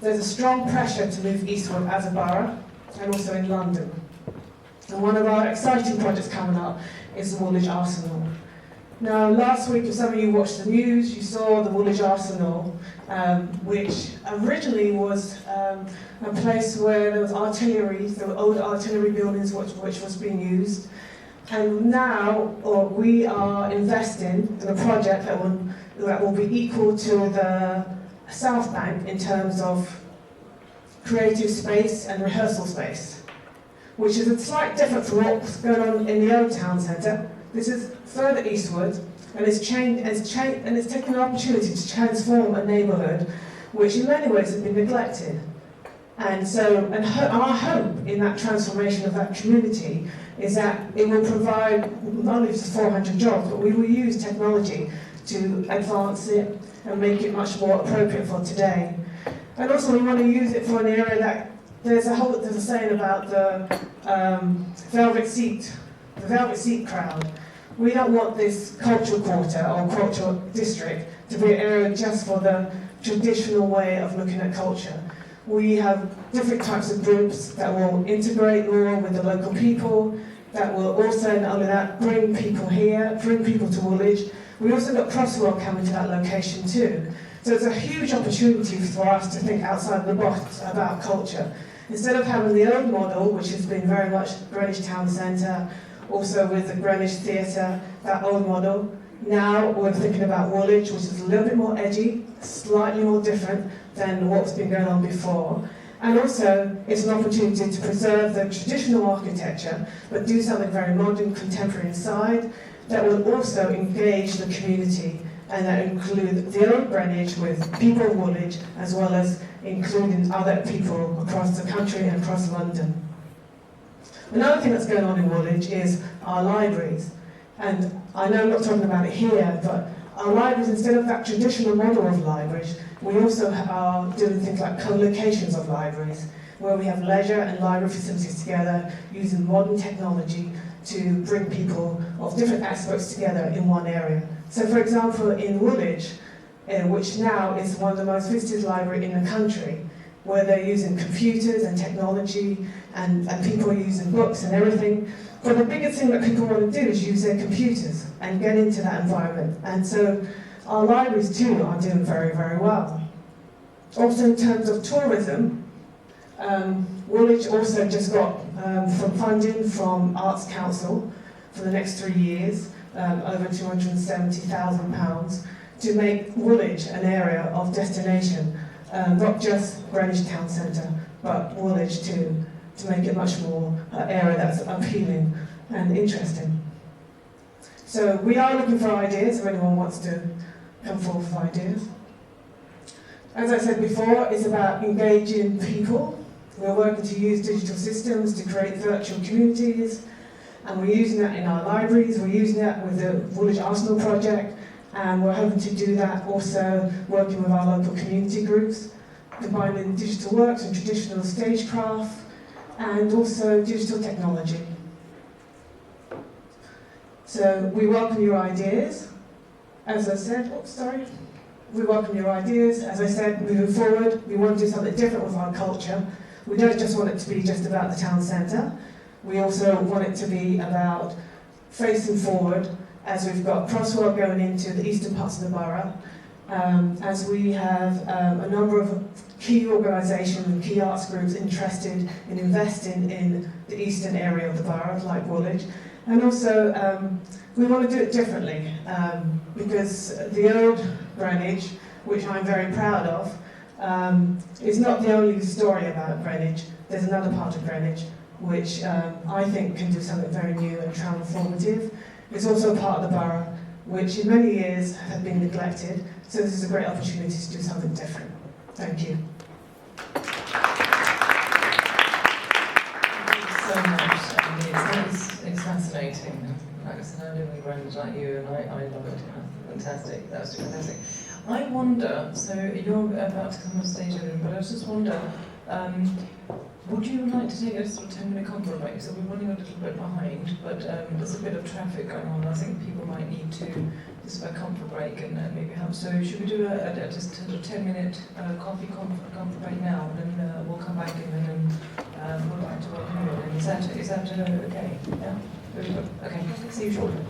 there's a strong pressure to move eastward as a borough, and also in London. And one of our exciting projects coming up is the Woolwich Arsenal. Now, last week, if some of you watched the news, you saw the Woolwich Arsenal, which originally was a place where there was artillery, there were old artillery buildings which was being used. And now we are investing in a project that will be equal to the South Bank in terms of creative space and rehearsal space, which is a slight difference from what's going on in the Old Town Centre. This is further eastward, and it's taken an opportunity to transform a neighbourhood which in many ways has been neglected. And our hope in that transformation of that community is that it will provide not only just 400 jobs, but we will use technology to advance it and make it much more appropriate for today. And also we want to use it for an area that there's a saying about the velvet seat crowd. We don't want this cultural quarter or cultural district to be an area just for the traditional way of looking at culture. We have different types of groups that will integrate more with the local people, that will also, not only that, bring people here, bring people to Woolwich. We also got Crosswell coming to that location too. So it's a huge opportunity for us to think outside the box about culture. Instead of having the old model, which has been very much Greenwich Town Centre, also with the Greenwich Theatre, that old model, now we're thinking about Woolwich, which is a little bit more edgy, slightly more different than what's been going on before. And also, it's an opportunity to preserve the traditional architecture, but do something very modern, contemporary inside, that will also engage the community, and that include the old Greenwich with people of Woolwich, as well as including other people across the country and across London. Another thing that's going on in Woolwich is our libraries. And I know I'm not talking about it here, but our libraries, instead of that traditional model of libraries, we also are doing things like co-locations of libraries. where we have leisure and library facilities together using modern technology to bring people of different aspects together in one area. So for example, in Woolwich, which now is one of the most visited libraries in the country, where they're using computers and technology and people are using books and everything. But the biggest thing that people want to do is use their computers and get into that environment. And so our libraries too are doing very, very well. Also in terms of tourism, Woolwich also just got some funding from Arts Council for the next 3 years, over £270,000, to make Woolwich an area of destination, not just Greenwich Town Centre, but Woolwich too, to make it much more an area that's appealing and interesting. So we are looking for ideas if anyone wants to come forward with ideas. As I said before, it's about engaging people. We're working to use digital systems to create virtual communities, and we're using that in our libraries, we're using that with the Woolwich Arsenal project, and we're hoping to do that also working with our local community groups, combining digital works and traditional stagecraft, and also digital technology. So we welcome your ideas. As I said, we welcome your ideas. As I said, moving forward, we want to do something different with our culture. We don't just want it to be just about the town centre. We also want it to be about facing forward, as we've got Crosswell going into the eastern parts of the borough, as we have a number of key organisations and key arts groups interested in investing in the eastern area of the borough, like Woolwich. And also, we want to do it differently, because the old Greenwich, which I'm very proud of, is not the only story about Greenwich. There's another part of Greenwich which I think can do something very new and transformative. It's also a part of the borough which in many years have been neglected, so this is a great opportunity to do something different. Thank you. Thank you so much, Andy. It's fascinating. Like I said, I live in Greenwich like you, and I love it. Fantastic. That was fantastic. I wonder, so you're about to come on stage, but I just wonder, would you like to take a sort of 10-minute comfort break? So we're running a little bit behind, but there's a bit of traffic going on. I think people might need to just have a comfort break and maybe help. So should we do just a 10-minute coffee comfort break now, and then we'll come back in and then we'll back to what we're doing. Is that okay? Yeah? Very good. Okay. See you shortly.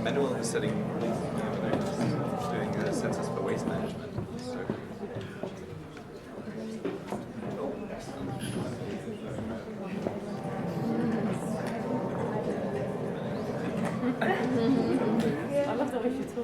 Manuel is doing a census for waste management. So. I love the way she talks.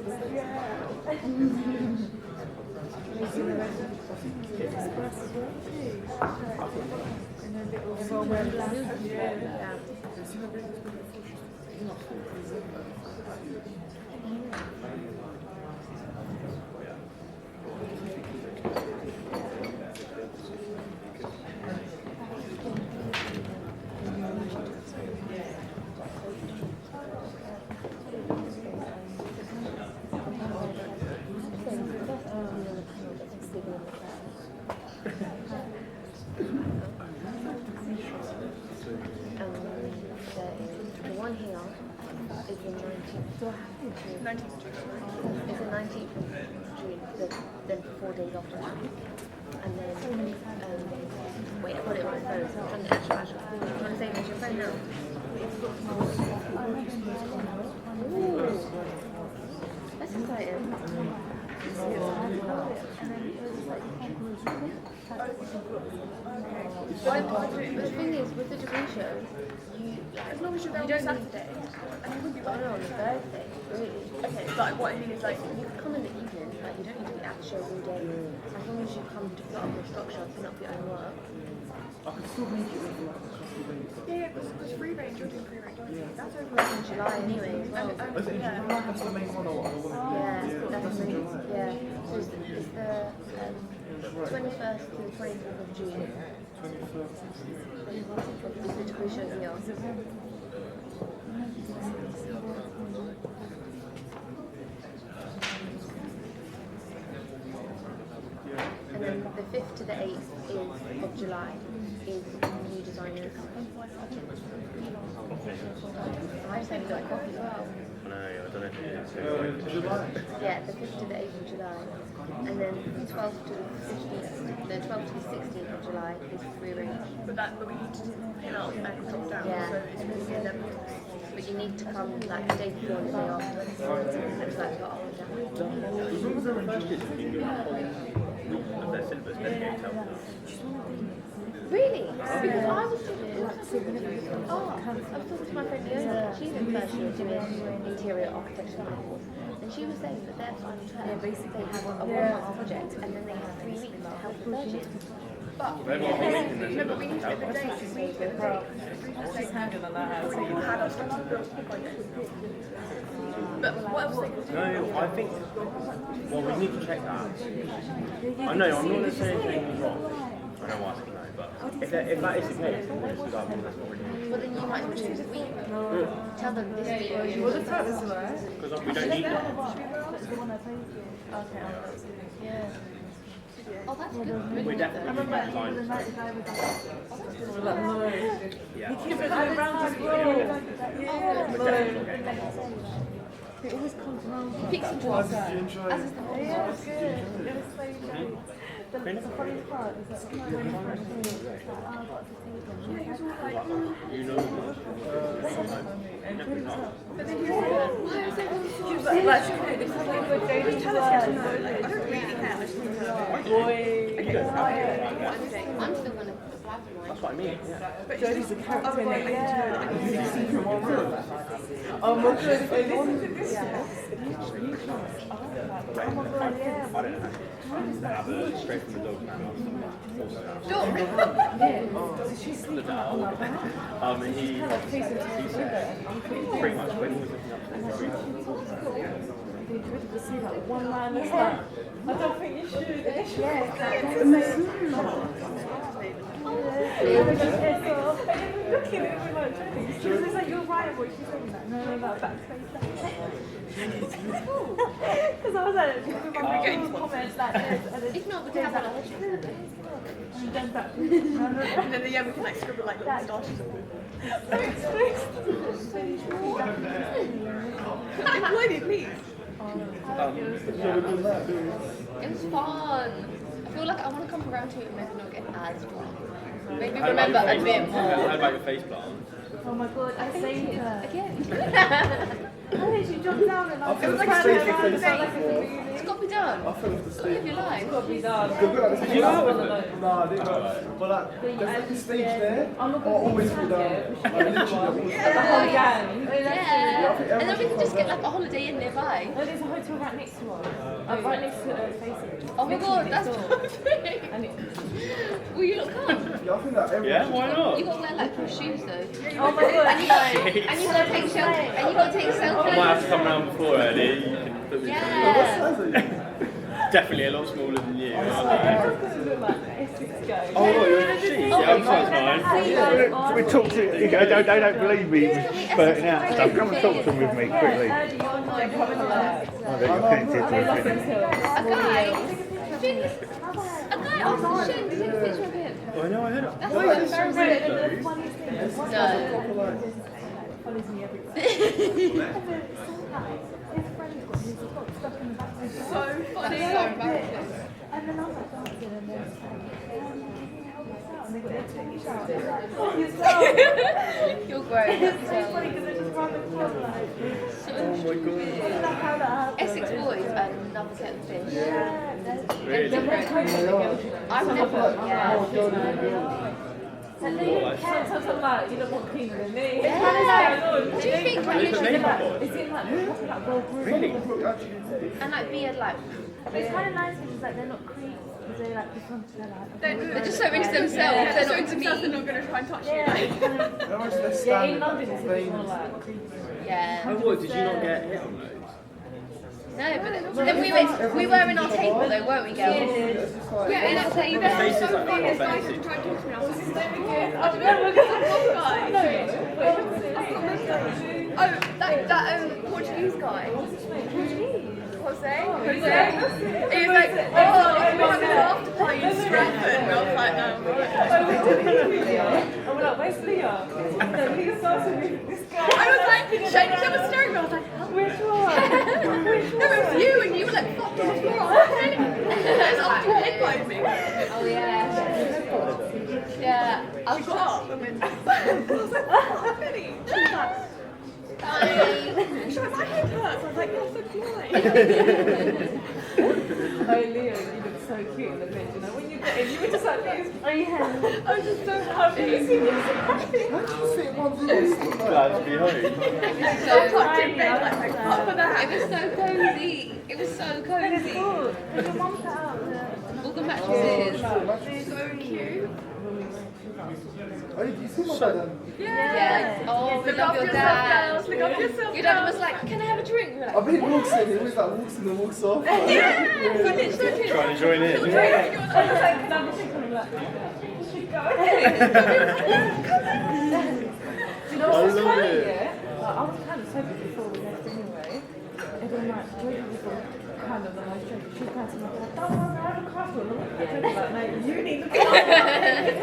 The one here is the 19th. It's the 19th of June, then 4 days after that. And then, wait, I've got it on my phone, so I'm trying to actual. I'm trying to save it to your phone now. Ooh, that's exciting. The thing is, with the degree show, As long as you're there on Saturday, and you would be on Thursday, really. Okay, but what I mean is like, You can come in the evening, like you don't need to be at the show all day. As long as you come to put up your structure, put up your own work. yeah, because free range, you're doing free range, aren't you? That's over In July anyway as well. yeah. Yeah, that's amazing. Yeah, so it's the 21st to the 24th of June. Is the degree show here. And then the 5th to the 8th of July is new designers. I just haven't got coffee as well. No, I don't know if it's Yeah, the 5th to the 8th of July. And then the 12th to the 15th, the 12th to the 16th of July is free range. But we need to pin up and drop down, Yeah. so it's going to be 11. But you need to come like the day before and the day after. So it's like go up and down. Really? Because I was doing I was talking to my friend Leona. She's in first year doing interior architecture course. And she was saying that their final term, they have a 1 month project and then they have 3 weeks to help the third year. But we need to get the dates. We need to get the dates. She's handling that. Had us to build. But what else they could do? No, I think, well, we need to check that. I know, I'm not necessarily saying he's wrong. I know why I said no, but if that is the case, then we'll just do that, that's not really. But then you might as well choose a week. Tell them this week. Because we don't need that. Yeah. Oh, that's good. We're definitely using design. Yeah. He keeps it around as well. He always comes around. Picks and drops. As is the whole Yeah, it was good. It was so great. The funniest part is that when he first came, he was like, oh, I've got to see them. You know. But then he was like, why is it? She was like, this is what we're doing. Tell us yes or no. Like, I don't really care. I just want to know. I'm still going to apply for mine. That's what I mean, yeah. But Jodie's a character in it. Oh my god, I don't know. Have a straight from the dog now. He said pretty much when he was looking up to the street. It's really to see that one line is like, I don't think you should. Looking at me like joking. She was like, you're right, what she's saying that. No, backspace. Because I was like, comments like this. And If not, we can have another chat. and then that. And then we can like scribble like little stars. Avoid it, please. It was fun. I feel like I want to come around to it and maybe not get as drunk. Maybe remember a bit more. How about your face plant? Oh my god, I saved her. Again. I think she jumped down and I feel was like like, it's around, taking it felt like place a before. movie. It's got to be done. I fell off the Live stage. your life. It's got to be done. Did you go out with them? No, No, I didn't go out. But like, there's like a stage there. I'm not I'll always be down. Like, literally, the whole gang. Yeah. And then we can just get like a holiday in nearby. No, there's a hotel right next to us. Right next to Facing. Oh my god, that's perfect. And it, Will you look come? Yeah, I think that everyone. Yeah, why not? You got to wear like your shoes though. oh my god, And you got to take selfies. And you got to take selfies. I might have to come round before early. You can put me Yeah. Definitely a lot smaller than you. everyone's going to look like Essex guy. Oh, what, you're a sheep? Yeah, I'm size 9. We talk to they don't believe me spurting out stuff. Come and talk to them with me quickly. How do you want to like, come in there? I bet you're connected They lost to me. themselves. A guy asked Shane to take a picture of him. I know, I heard it. That's Why like is this so very weird, The though? funniest thing is one No. follows me everywhere. His friend got stuck in the back of the So funny, so embarrassing. and then I was like dancing and then can you help us out? And they got their titties out. I was like, fuck yourself. You're great. It's so funny because they just run the club like. Oh my god. It's like how that happened. Essex boys are another kettle of fish. Yeah, Really? they're more cozy than the girls. I've never, yeah. And then you can't tell them like, you don't want cleaner than me. It's Yeah. kind of like, Do you think like It's literally like- it's in like well groomed. Really? and like beard like But it's kind of nice because like they're not creeps because they like just want to they're just so into themselves. They're not into me. They're not going to try and touch you. Yeah, it's kind of, yeah, in London it's a bit more like creepy. Yeah. Oh, what? Did you not get hit on those? No, but then we were in our table though, weren't we, girls? Yeah, In our table. Face is like This not guy offensive. kept trying to talk to me. I was like, I don't know, because I'm oh, that Portuguese guy. Jose? He was like, oh, if we have an after party in Stratford. And I was like, and we're like, where's Leah? And Leah started with this guy. I was like, Shane kept staring at me. I was like, Which one? no, it was you, and you were like, fuck on the floor. I was like, it was after you headbutted me. Oh yeah. Yeah. I She got up and went, I was like, what happening? She was like, she was like, my head hurts. I was like, you're so polite. Oh, Leah, you look so cute in the picture. You know, when you got in, you were just like this. Oh, yeah. I was just so happy. You see, you were so happy. Glad to be home. So Tucked in bed, like, up for that. It was so cozy. It was so It's cozy. cool. Did your mum put out the... All the mattresses. So cute. Oh, did you see my dad? Yeah. Oh, we Look love after your yourself, dad. girls. Look after yourself, Your dad girls. was like, can I have a drink? We were like, I bet he walks in, he always like walks in and walks off. Yeah. Trying to join in. I was like, can I have a drink? And I'm like, you should go. Do you know I what's love funny, it. yeah? Like, I was kind of sober before we left anyway. And then like, Joyce was like, kind of the most drunk. She was kind of like, don't worry, I have a couple. And I'm like, no, you need to go.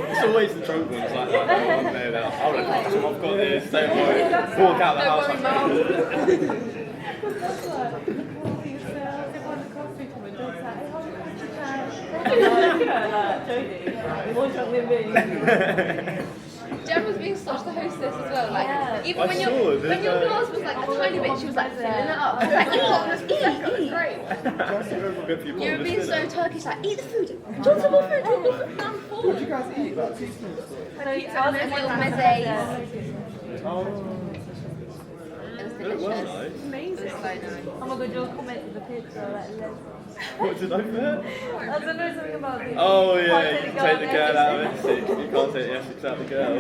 It's always the drunk ones like that. I'm there now. I'll look after them, I've got this, don't worry. Walk out the house like that. Because that's like, all these everyone comes to me and it's like, hey, hold on, and I'm looking at her like, Jodie, more drunk than me. Jen was being such the hostess as well. Like, even I when saw your it, when your there's glass was like a tiny bit, she was like filling it up. She was like, eat. Good for your You were being so dinner. Turkish, like, eat the food. Do you want some more food? Do you want more food? I'm full. What did you guys eat? Like teaspoons? And little mezes. Oh, It was it looked well delicious. nice. Amazing. It was so nice. Oh my god, your comment to the picture, like, What did I put? I don't know something about it. Oh yeah, Can't you can take the girl out of Essex. You can't take the Essex out of the girl.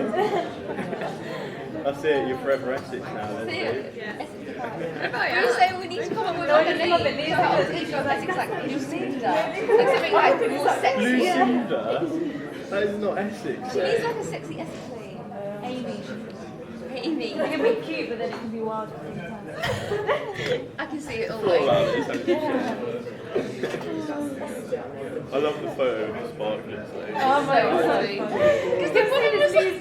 That's it, you're forever Essex now then. See Steve. it? You say we need to come up with like a name. Essex, like Lucinda. Like something like more sexy. Lucinda? That is not Essex. She though. needs like a sexy Essex name. Amy. Amy. It can be cute, but then it can be wild at the same time. I can see it all. Well, it's so I love the photo of the sparkling thing. Oh my god. Because the woman was like,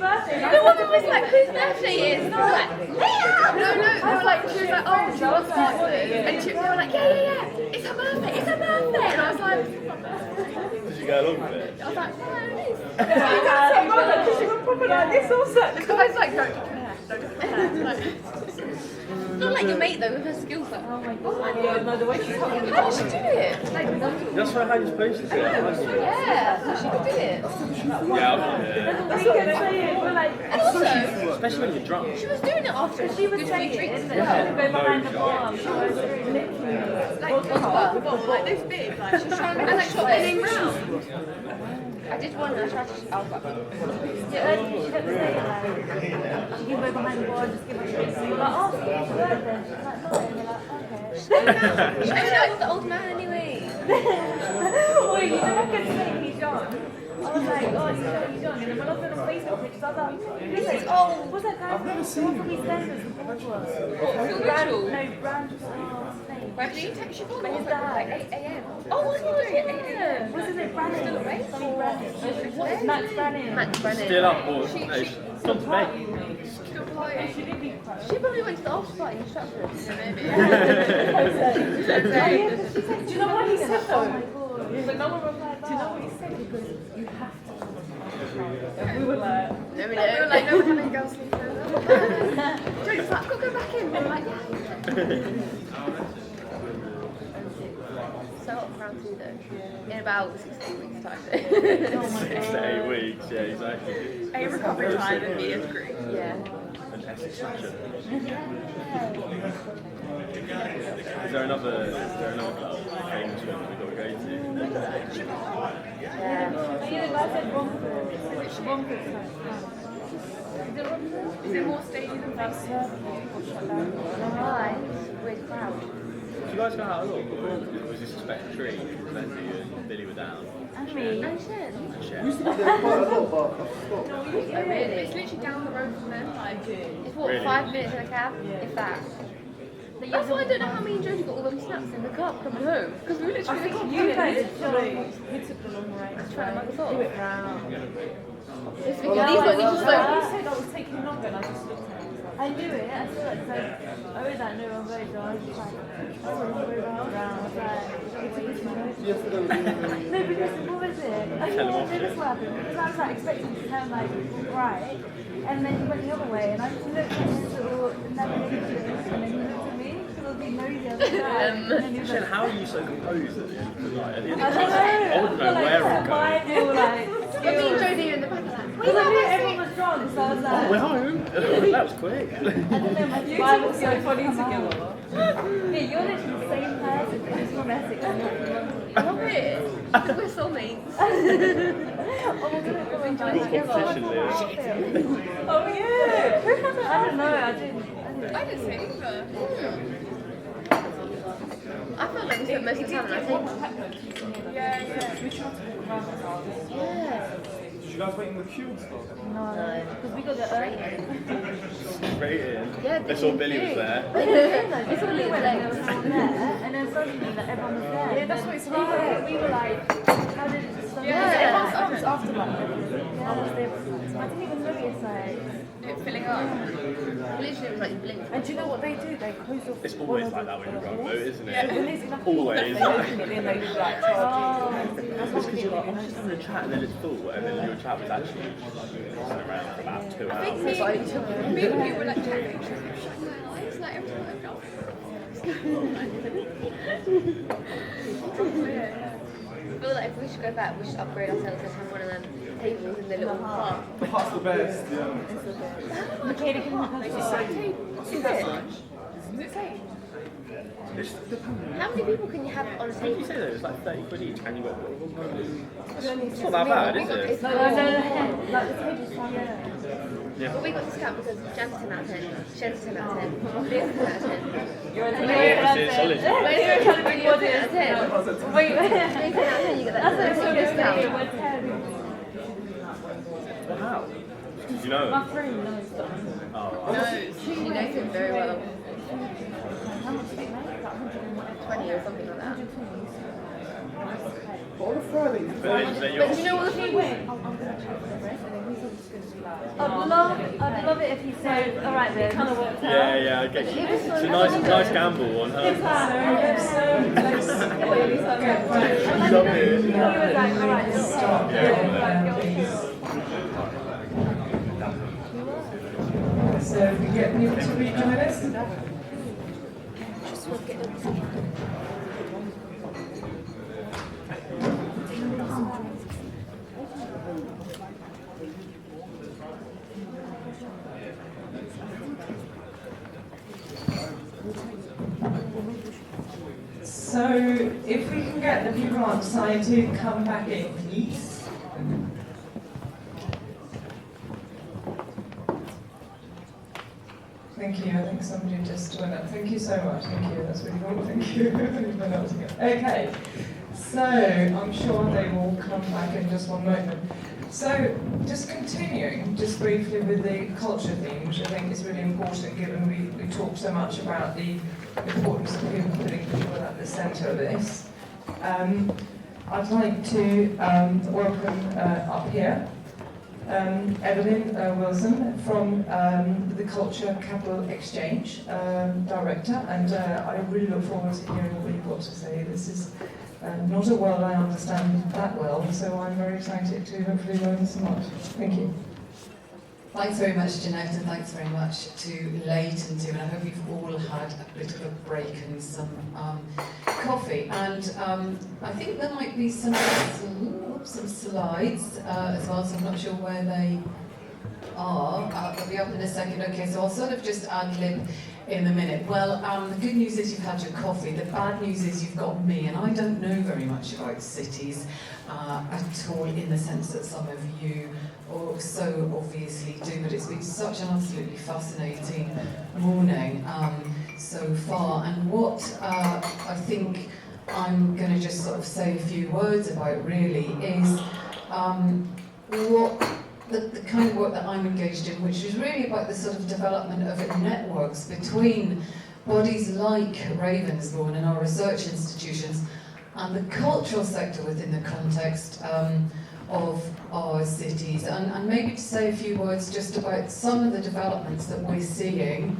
the woman was like, whose birthday is? And I was like, Leah! No, they were like, she was like, oh, she wants sparkling. And they were like, yeah, it's her birthday, and I was like, go along with it? I was like, no, it is. Because you were probably like this also. Because I was like, don't do hair, don't do hair. Not like your mate though, with her skills like, oh my god. Yeah, no, the way she's talking How does she do it? Like, That's how you're supposed to do it. yeah, so she could do it. Yeah, we can say it, we're like, And also, especially when you're drunk. she was doing it after she was good saying sweet drinks it, as well. go behind the bar, she was literally Like vodka, like this big, like she's trying to make sure spinning round. I did one and I tried to, I was like, yeah, she kept saying like, you go behind the bar, just give her a drink, and you're like, oh, she's then. She's like, no, and you're like, okay. she was like the old man anyway. Wait, you know I kept saying he's young? I was like, oh, he's young, he's young. And then when I was on the Facebook pictures, I was like, this is old. What's that guy's name? The one from EastEnders, the bald one. Phil Brand, Mitchell. no, Brand, what's his name? Where did you text your phone? His Like dad. 8 a.m. Oh, what's he doing at 8 a.m.? What's his name? Brandon. Still awake? Something Brandon. Max Brandon. Max Brennan. Still up or no, she's gone to bed. Still playing. She did be quite. She probably went to the after party in Stratford. Yeah, maybe. Do you know what he said though? Oh my god. But no one replied back. Do you know what he said? Because you have to. And we were like, No, we were like, no, we're having girls sleep over. Jody's like, go back in. We're like, yeah. So up round 2 though. In about 6 to 8 weeks time. 6 to 8 weeks, yeah, exactly. A recovery time and B is great. Yeah. An Essex session. Is there another club famous one that we've got to go to? yeah, the guy said Romford. Romford. Is it more stagey than that? Why? Weird crowd. Did you guys go out a lot before? Was this a special treat? Because you and Billy were down. And me. And Shen. And Shen. Oh really? It's literally down the road from them. Like, it's what, Really? 5 minutes in a cab? If that. That's why I don't know how me and Jodie got all them snaps in the car coming home. Because we were literally in the car. You guys actually, we took the long way. Trying to mug us off. Do it round. It's because these ones are just You like, said I was taking longer and I just looked at it. I knew it, I saw it, so I was like, no, I'm very done. I was just like, oh, I'm going round. I was like, no, because what was it? I don't know this happened. Because I was like expecting to turn like right, and then he went the other way, and I just looked at his little navigation, and then he looked at me, because I was being nosy, I was like, and then he was Shen, like, how are you so composed at the end of the night? At the end I of the don't night? know. I wouldn't know Like, where it my goes. little, like, but me and Jodie in the back are like, because I knew everyone was drunk, so I was like, Oh, we're home. That was quick. and then my vibe was so funny together. Yeah, you're literally the same person, but just from Essex and you're from London. not weird. Because we're soulmates. Oh my god, we're enjoying You've got competition, Leo. Oh yeah! I don't know, I didn't. I didn't say either. I felt like we spent most of the time at our table. Yeah. Did you guys wait in the queue and stuff? No, because we got there early. Straight in. Yeah, They saw Billy was there. It's all we went there, there was no one there, and then suddenly like, everyone was there. Yeah, that's what it's We were like, how did it start? Yeah. Everyone was after like, I was there. I didn't even notice like. It's filling up. Literally, it was like you blink. And do you know what they do? They close off. It's always like that when you're drunk, though, isn't Yeah, when it? there's enough Always. people, they open it, then they just like charge you. It's because you're like, I'm just having a chat and then it's full, and then your chat was actually sitting around for about 2 I hours. think me and you were like chatting. Shut my eyes, like everyone like, oh. I feel like if we should go back, we should upgrade ourselves and have one of them tables in the little park. The park's the best, yeah. Michaela, can you It's a side table. Is it safe? How many people can you have on a What did table? you say though? It's like 30 quid each, and you got. It's not that bad, is it? No, like the table's fine, yeah. Yeah. But we got discount because Jan's 10 out of 10, Shen's 10 out of 10, Leah's 10 out of 10. You're a 10 This is solid. When you're trying to bring your 10 out of 10, Wait, when you're 10 out of 10, you get that that's what discount. we're 10. Well, how? Did you know? My friend knows that. Oh, No, she knows him very well. How much did it make? Like 20 or something like that. On a Friday, but then But do you know what the He thing went, is? I'm going to check for the rest, and then he said, I'd love it if you said, all right then. Kind of worked out. Yeah, I get you. It's a nice gamble on her. So if we get people to rejoin us. So if we can get the people outside to come back in, please. Thank you. I think somebody just went up. Thank you so much. Thank you. That's really cool. Thank you. Okay. So I'm sure they will come back in just one moment. So just continuing, just briefly with the culture theme, which I think is really important given we talk so much about the importance of putting people at the centre of this. I'd like to welcome up here Evelyn Wilson from the Culture Capital Exchange, Director, and I really look forward to hearing what you've got to say. This is not a world I understand that well, so I'm very excited to hopefully learn so much. Thank you. Thanks very much, Jeanette, and thanks very much to Leighton too, and I hope you've all had a bit of a break and some coffee. And I think there might be some slides as well, so I'm not sure where they are. They'll be up in a second. Okay, so I'll sort of just ad-lib in a minute. Well, the good news is you've had your coffee. The bad news is you've got me, and I don't know very much about cities at all, in the sense that some of you so obviously do, but it's been such an absolutely fascinating morning so far. And what I think I'm going to just sort of say a few words about really is what the kind of work that I'm engaged in, which is really about the sort of development of networks between bodies like Ravensbourne and our research institutions and the cultural sector within the context of our cities, and maybe to say a few words just about some of the developments that we're seeing,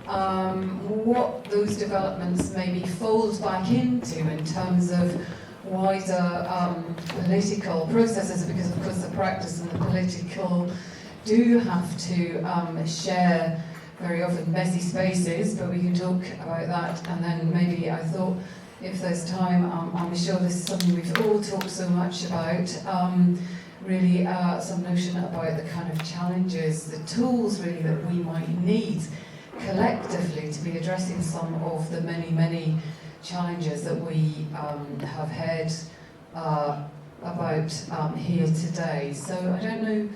what those developments maybe fold back into in terms of wider political processes, because of course the practice and the political do have to share very often messy spaces, but we can talk about that. And then maybe I thought, if there's time, I'm sure this is something we've all talked so much about, really some notion about the kind of challenges, the tools really that we might need collectively to be addressing some of the many, many challenges that we have heard about here today. So I don't know,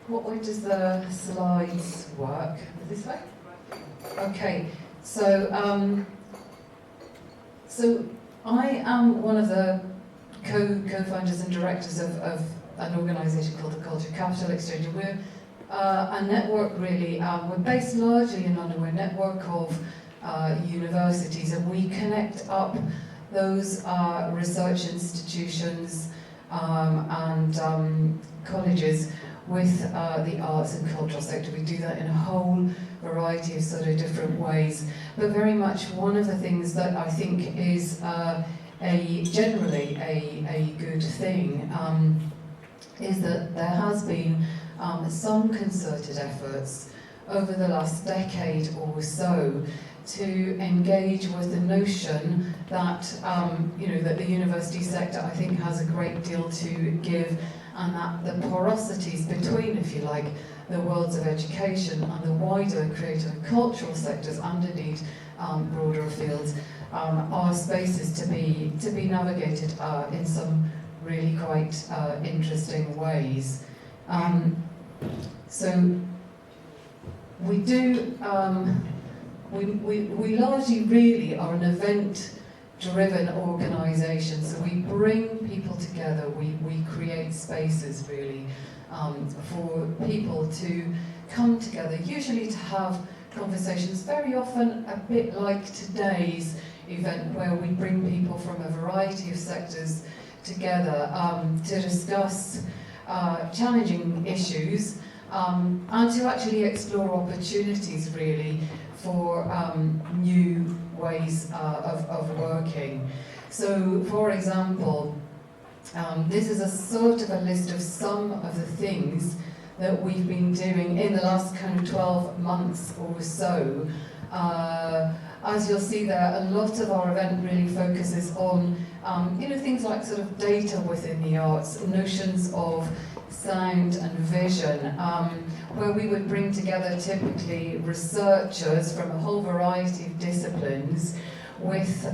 what way does the slides work? This way? Okay, so I am one of the co-founders and directors of an organisation called the Culture Capital Exchange. And we're a network really, we're based largely in London. We're a network of universities, and we connect up those research institutions and colleges with the arts and cultural sector. We do that in a whole variety of sort of different ways, but very much one of the things that I think is generally a good thing is that there has been some concerted efforts over the last decade or so to engage with the notion that that the university sector, I think, has a great deal to give, and that the porosities between, if you like, the worlds of education and the wider creative and cultural sectors, and indeed broader fields, are spaces to be navigated in some really quite interesting ways. So we do. We largely really are an event-driven organisation, so we bring people together, we create spaces really for people to come together, usually to have conversations, very often a bit like today's event, where we bring people from a variety of sectors together to discuss challenging issues and to actually explore opportunities really for new ways of working. So, for example, this is a sort of a list of some of the things that we've been doing in the last kind of 12 months or so. As you'll see there, a lot of our event really focuses on things like sort of data within the arts, notions of sound and vision, where we would bring together typically researchers from a whole variety of disciplines with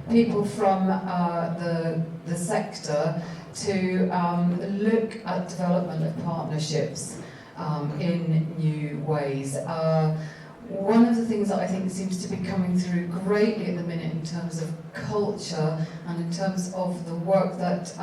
people from the sector to look at development of partnerships in new ways. One of the things that I think seems to be coming through greatly at the minute in terms of culture and in terms of the work that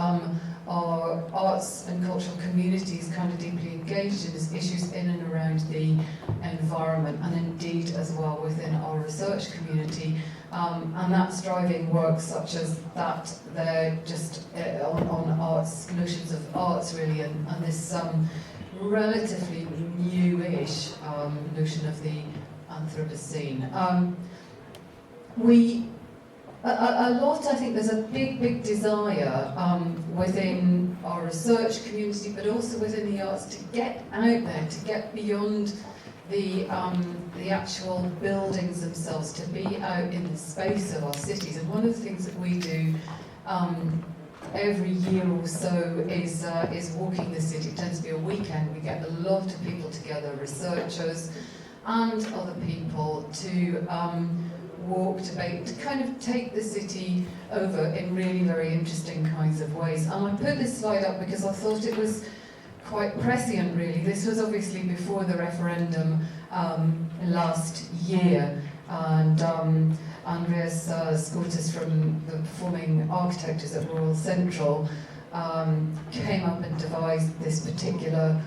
our arts and cultural communities kind of deeply engaged in is issues in and around the environment, and indeed as well within our research community. And that's driving work such as that there, just on arts, notions of arts really, and this relatively newish notion of the Anthropocene. A lot, I think there's a big desire within our research community, but also within the arts, to get out there, to get beyond the actual buildings themselves, to be out in the space of our cities. And one of the things that we do every year or so is walking the city. It tends to be a weekend. We get a lot of people together, researchers and other people, to walk, debate, to kind of take the city over in really very interesting kinds of ways. And I put this slide up because I thought it was quite prescient really. This was obviously before the referendum last year, and Andreas Skortis from the Performing Architectures at Royal Central came up and devised this particular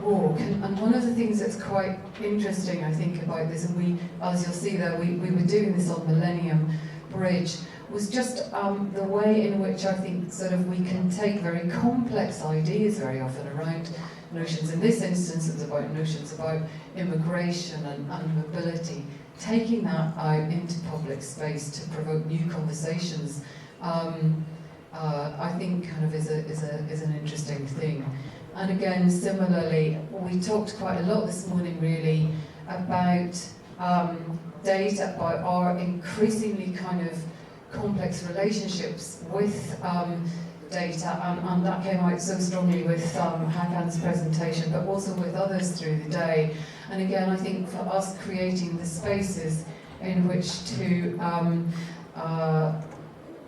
walk. And one of the things that's quite interesting, I think, about this, and we, as you'll see there, we were doing this on Millennium Bridge, was just the way in which I think sort of we can take very complex ideas very often around notions. In this instance, it's about notions about immigration and mobility, taking that out into public space to provoke new conversations. I think kind of is an interesting thing. And again, similarly, we talked quite a lot this morning really about data, about our increasingly kind of complex relationships with data, and that came out so strongly with Hakan's presentation, but also with others through the day. And again, I think for us creating the spaces in which to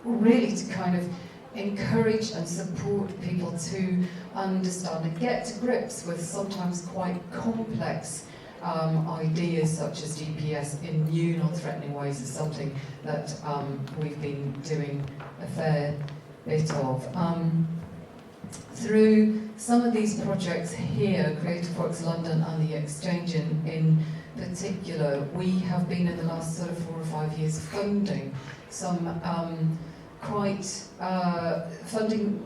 really to kind of encourage and support people to understand and get to grips with sometimes quite complex ideas such as GPS in new non-threatening ways is something that we've been doing a fair bit of. Through some of these projects here, Creative Works London and the Exchange in particular, we have been in the last sort of 4 or 5 years funding some funding